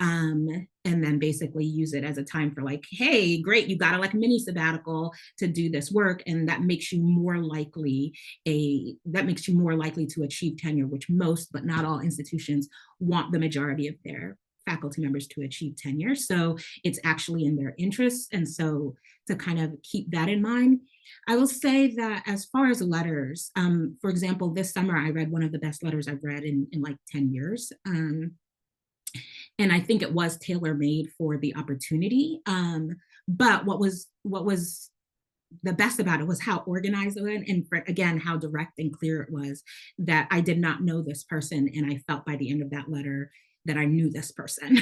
And then basically use it as a time for like, hey, great, you got a like mini sabbatical to do this work. And that makes you more likely to achieve tenure, which most, but not all institutions want the majority of their faculty members to achieve tenure. So it's actually in their interests. And so to kind of keep that in mind, I will say that as far as letters, for example, this summer, I read one of the best letters I've read in like 10 years. And I think it was tailor-made for the opportunity. But what was the best about it was how organized it was, and again, how direct and clear it was that I did not know this person. And I felt by the end of that letter that I knew this person.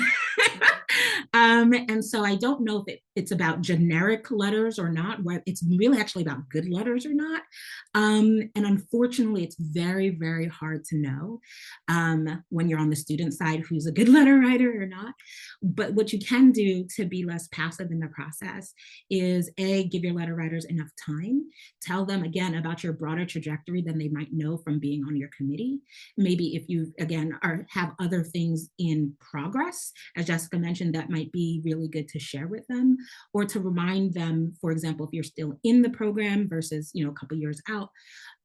And so I don't know if it's about generic letters or not, where it's really actually about good letters or not. And unfortunately, it's very, very hard to know when you're on the student side who's a good letter writer or not. But what you can do to be less passive in the process is give your letter writers enough time. Tell them again about your broader trajectory than they might know from being on your committee. Maybe if you again have other things in progress, as Jessica mentioned, that might be really good to share with them. or to remind them, for example, if you're still in the program versus, a couple years out,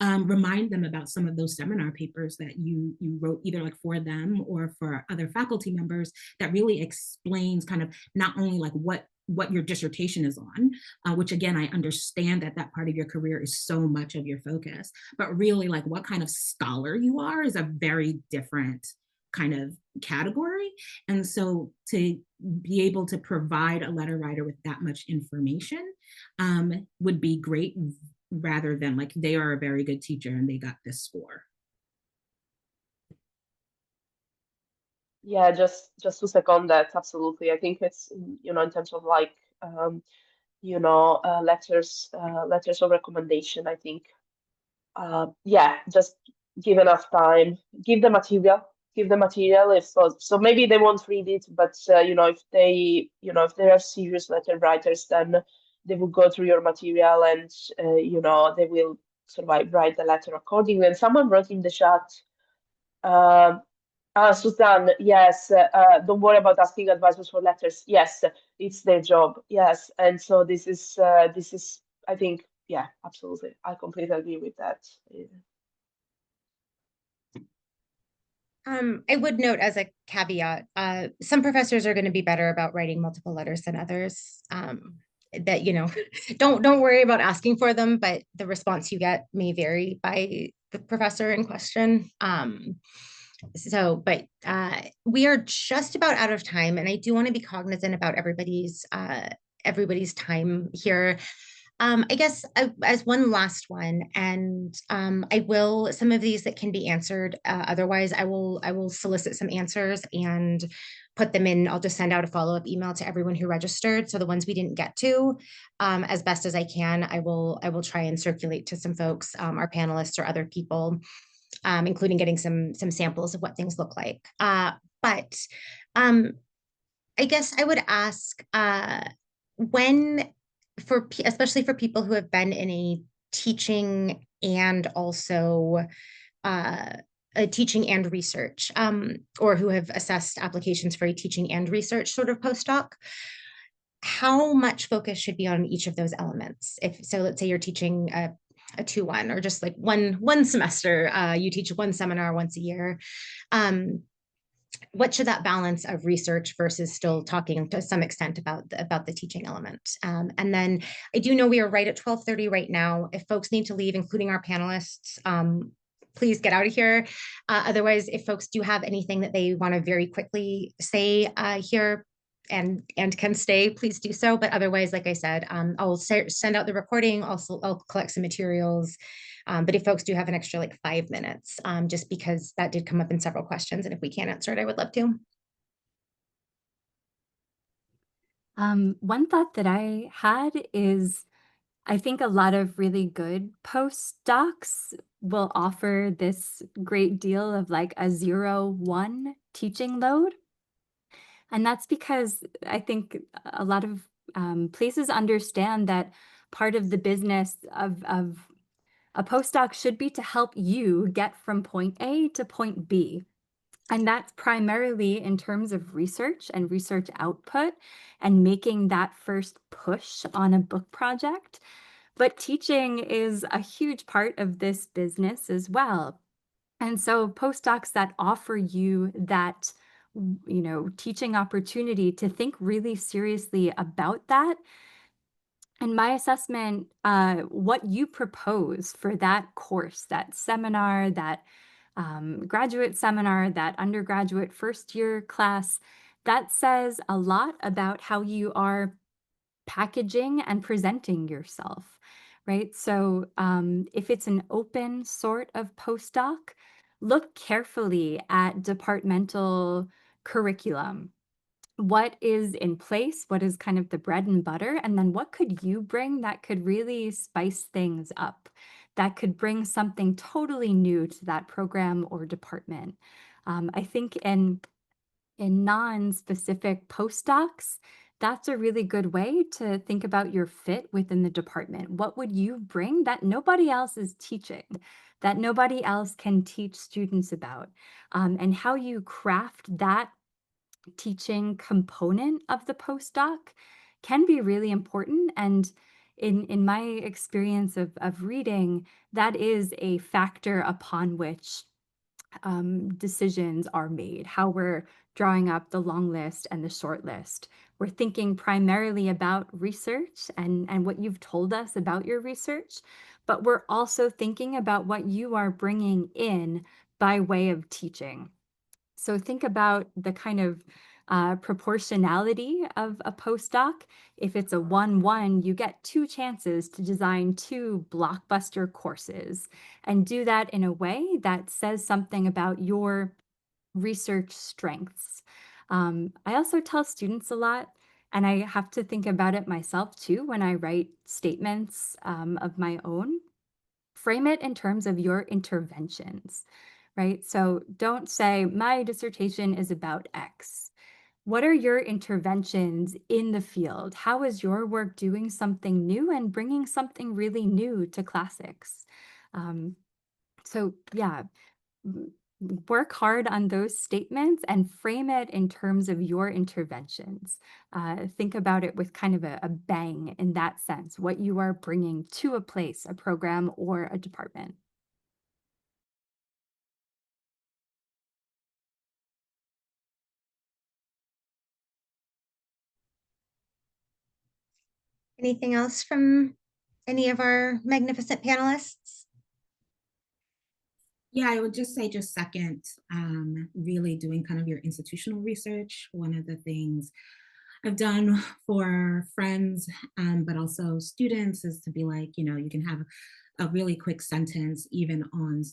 remind them about some of those seminar papers that you wrote either like for them or for other faculty members that really explains kind of not only like what your dissertation is on, which again, I understand that part of your career is so much of your focus, but really like what kind of scholar you are is a very different kind of category. And so to be able to provide a letter writer with that much information would be great, rather than like they are a very good teacher and they got this score. Yeah, just to second that, absolutely. I think it's, in terms of like, letters of recommendation, I think, yeah, just give enough time, give the material if so maybe they won't read it, but if they are serious letter writers, then they will go through your material and they will sort of write the letter accordingly. And someone wrote in the chat, Suzanne, yes, don't worry about asking advisors for letters. Yes, it's their job. Yes, and so this is I think, yeah, absolutely, I completely agree with that. I would note as a caveat, some professors are going to be better about writing multiple letters than others. That, don't worry about asking for them, but the response you get may vary by the professor in question. But we are just about out of time, and I do want to be cognizant about everybody's time here. I guess as one last one, and I will, some of these that can be answered, otherwise I will solicit some answers and put them in. I'll just send out a follow-up email to everyone who registered. So the ones we didn't get to, as best as I can, I will try and circulate to some folks, our panelists or other people, including getting some samples of what things look like. But I guess I would ask, especially for people who have been in a teaching and also a teaching and research, or who have assessed applications for a teaching and research sort of postdoc, how much focus should be on each of those elements? So let's say you're teaching a 2-1, or just like one semester, you teach one seminar once a year. What should that balance of research versus still talking to some extent about the teaching element? And then I do know we are right at 12:30 right now. If folks need to leave, including our panelists, please get out of here. Otherwise, if folks do have anything that they want to very quickly say here and can stay, please do so. But otherwise, like I said, I'll send out the recording. Also, I'll collect some materials. But if folks do have an extra like 5 minutes, just because that did come up in several questions, and if we can't answer it, I would love to. One thought that I had is, I think a lot of really good postdocs will offer this great deal of like a 0-1 teaching load. And that's because I think a lot of places understand that part of the business of a postdoc should be to help you get from point A to point B. And that's primarily in terms of research and research output and making that first push on a book project. But teaching is a huge part of this business as well. And so postdocs that offer you that, teaching opportunity to think really seriously about that. And my assessment, what you propose for that course, that seminar, that graduate seminar, that undergraduate first year class, that says a lot about how you are packaging and presenting yourself, right? So if it's an open sort of postdoc, look carefully at departmental curriculum. What is in place? What is kind of the bread and butter? And then what could you bring that could really spice things up, that could bring something totally new to that program or department? I think in non-specific postdocs, that's a really good way to think about your fit within the department. What would you bring that nobody else is teaching, that nobody else can teach students about? And how you craft that teaching component of the postdoc can be really important. And in my experience of reading, that is a factor upon which decisions are made, how we're drawing up the long list and the short list. We're thinking primarily about research and what you've told us about your research, but we're also thinking about what you are bringing in by way of teaching. So think about the kind of proportionality of a postdoc. If it's a 1-1, you get 2 chances to design 2 blockbuster courses and do that in a way that says something about your research strengths. I also tell students a lot, and I have to think about it myself too when I write statements of my own. Frame it in terms of your interventions, right? So don't say, my dissertation is about X. What are your interventions in the field? How is your work doing something new and bringing something really new to classics? So yeah, work hard on those statements and frame it in terms of your interventions. Think about it with kind of a bang in that sense, what you are bringing to a place, a program, or a department. Anything else from any of our magnificent panelists? Yeah, I would just say just second, really doing kind of your institutional research. One of the things I've done for friends, but also students is to be like, you can have a really quick sentence, even on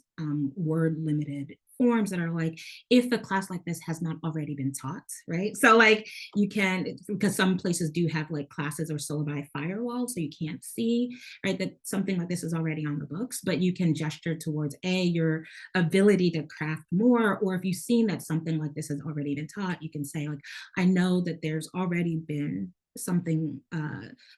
word limited forms that are like, if a class like this has not already been taught, right? So like you can, because some places do have like classes or syllabi firewall, so you can't see, right, that something like this is already on the books, but you can gesture towards your ability to craft more, or if you've seen that something like this has already been taught, you can say like, I know that there's already been something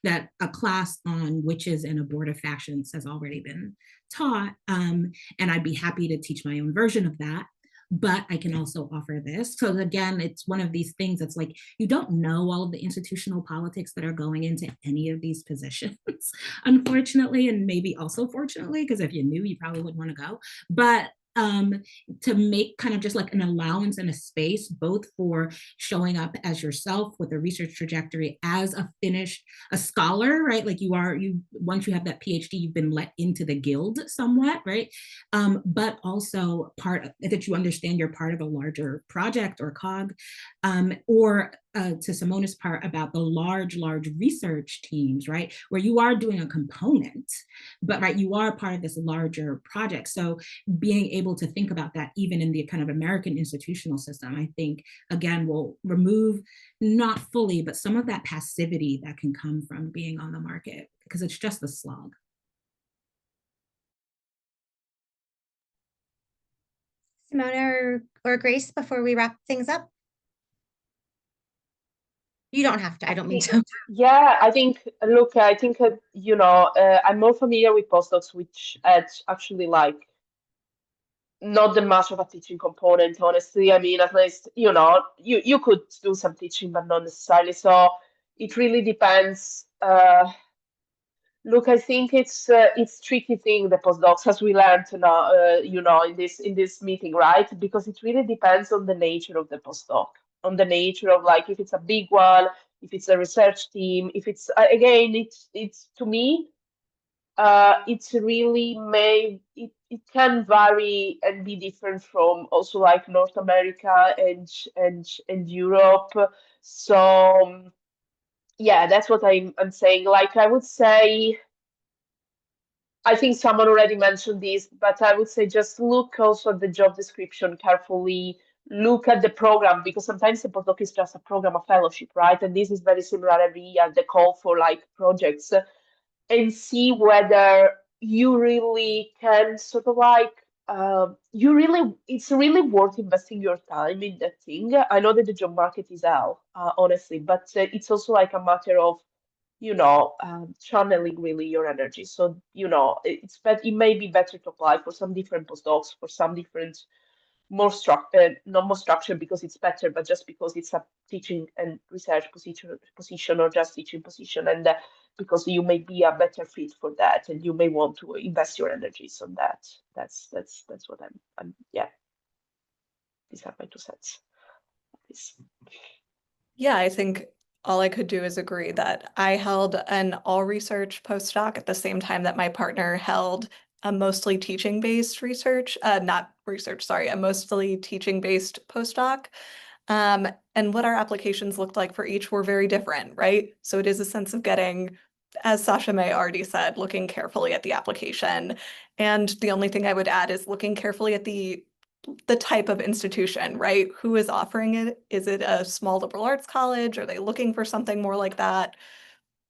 that a class on witches and abortifacients has already been taught, and I'd be happy to teach my own version of that, but I can also offer this. So again, it's one of these things that's like, you don't know all of the institutional politics that are going into any of these positions, unfortunately, and maybe also fortunately, because if you knew, you probably wouldn't want to go. But to make kind of just like an allowance and a space, both for showing up as yourself with a research trajectory as a scholar, right? Like once you have that PhD, you've been let into the guild somewhat, right? But also that you understand you're part of a larger project or cog, or to Simona's part about the large research teams, right? Where you are doing a component, but right, you are part of this larger project. So being able to think about that even in the kind of American institutional system, I think, again, will remove, not fully, but some of that passivity that can come from being on the market, because it's just a slog. Simona or Grace, before we wrap things up? You don't have to, I don't mean to. Yeah, I think, look, I think, I'm more familiar with postdocs, which actually like not that much of a teaching component, honestly. I mean, at least, you could do some teaching, but not necessarily. So it really depends. Look, I think it's tricky thing, the postdocs, as we learned now, in this meeting, right? Because it really depends on the nature of the postdoc, on the nature of like if it's a big one, if it's a research team, if it's again, it's to me, it's really it can vary and be different from also like North America and Europe. So yeah, that's what I'm saying. Like I would say, I think someone already mentioned this, but I would say just look also at the job description carefully. Look at the program, because sometimes the postdoc is just a program, a fellowship, right? And this is very similar every year, the call for like projects, and see whether you really can sort of like, it's really worth investing your time in that thing. I know that the job market is hell, honestly, but it's also like a matter of channeling really your energy. So, it may be better to apply for some different postdocs, for some different not more structured because it's better, but just because it's a teaching and research position or just teaching position, and because you may be a better fit for that, and you may want to invest your energies on that. That's what I'm yeah. These are my 2 cents. Yeah, I think all I could do is agree that I held an all research postdoc at the same time that my partner held a mostly teaching-based research, not research, sorry, a mostly teaching-based postdoc. And what our applications looked like for each were very different, right? So it is a sense of getting, as Sasha May already said, looking carefully at the application. And the only thing I would add is looking carefully at the type of institution, right? Who is offering it? Is it a small liberal arts college? Are they looking for something more like that?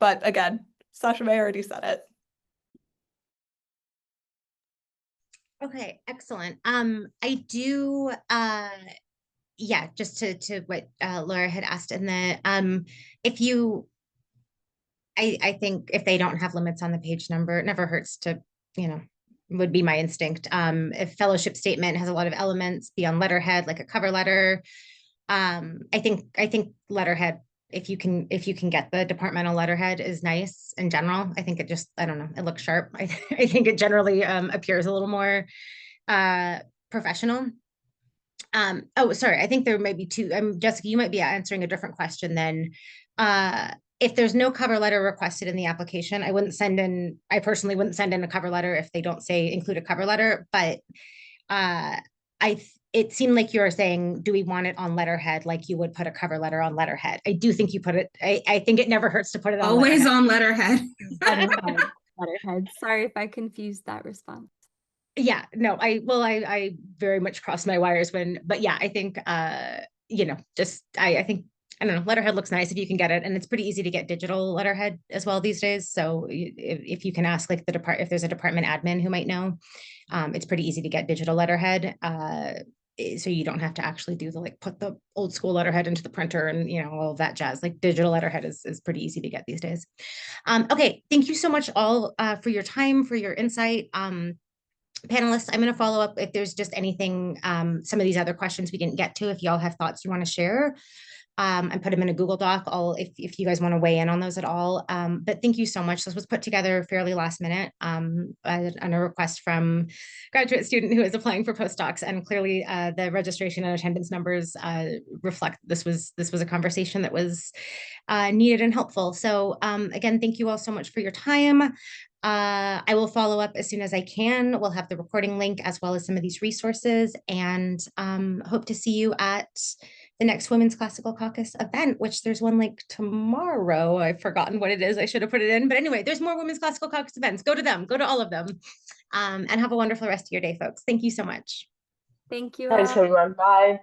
But again, Sasha May already said it. Okay, excellent. I do, yeah, just to what Laura had asked in the, if you, I think if they don't have limits on the page number, it never hurts to, would be my instinct. If fellowship statement has a lot of elements, be on letterhead, like a cover letter. I think letterhead, if you can get the departmental letterhead, is nice in general. I think it just, I don't know, it looks sharp. I think it generally appears a little more professional. Oh, sorry, I think there might be 2. Jessica, you might be answering a different question then. If there's no cover letter requested in the application, I personally wouldn't send in a cover letter if they don't say include a cover letter, but it seemed like you were saying, do we want it on letterhead like you would put a cover letter on letterhead? I do think you put it, I think it never hurts to put it on always letterhead. on letterhead. Letterhead. Sorry if I confused that response. Yeah, no, I very much crossed my wires but yeah, I think, I think, I don't know, letterhead looks nice if you can get it. And it's pretty easy to get digital letterhead as well these days. So if you can ask like if there's a department admin who might know, it's pretty easy to get digital letterhead. So you don't have to actually do put the old school letterhead into the printer and, all of that jazz. Like digital letterhead is pretty easy to get these days. Okay, thank you so much all for your time, for your insight. Panelists, I'm going to follow up if there's just anything, some of these other questions we didn't get to, if y'all have thoughts you want to share. And put them in a Google Doc, if you guys want to weigh in on those at all. But thank you so much. This was put together fairly last minute on a request from a graduate student who is applying for postdocs, and clearly the registration and attendance numbers reflect this was a conversation that was needed and helpful. So again, thank you all so much for your time. I will follow up as soon as I can. We'll have the recording link as well as some of these resources, and hope to see you at the next Women's Classical Caucus event, which there's one like tomorrow. I've forgotten what it is. I should have put it in. But anyway, there's more Women's Classical Caucus events. Go to them. Go to all of them. And have a wonderful rest of your day, folks. Thank you so much. Thank you. Thanks, everyone. Bye.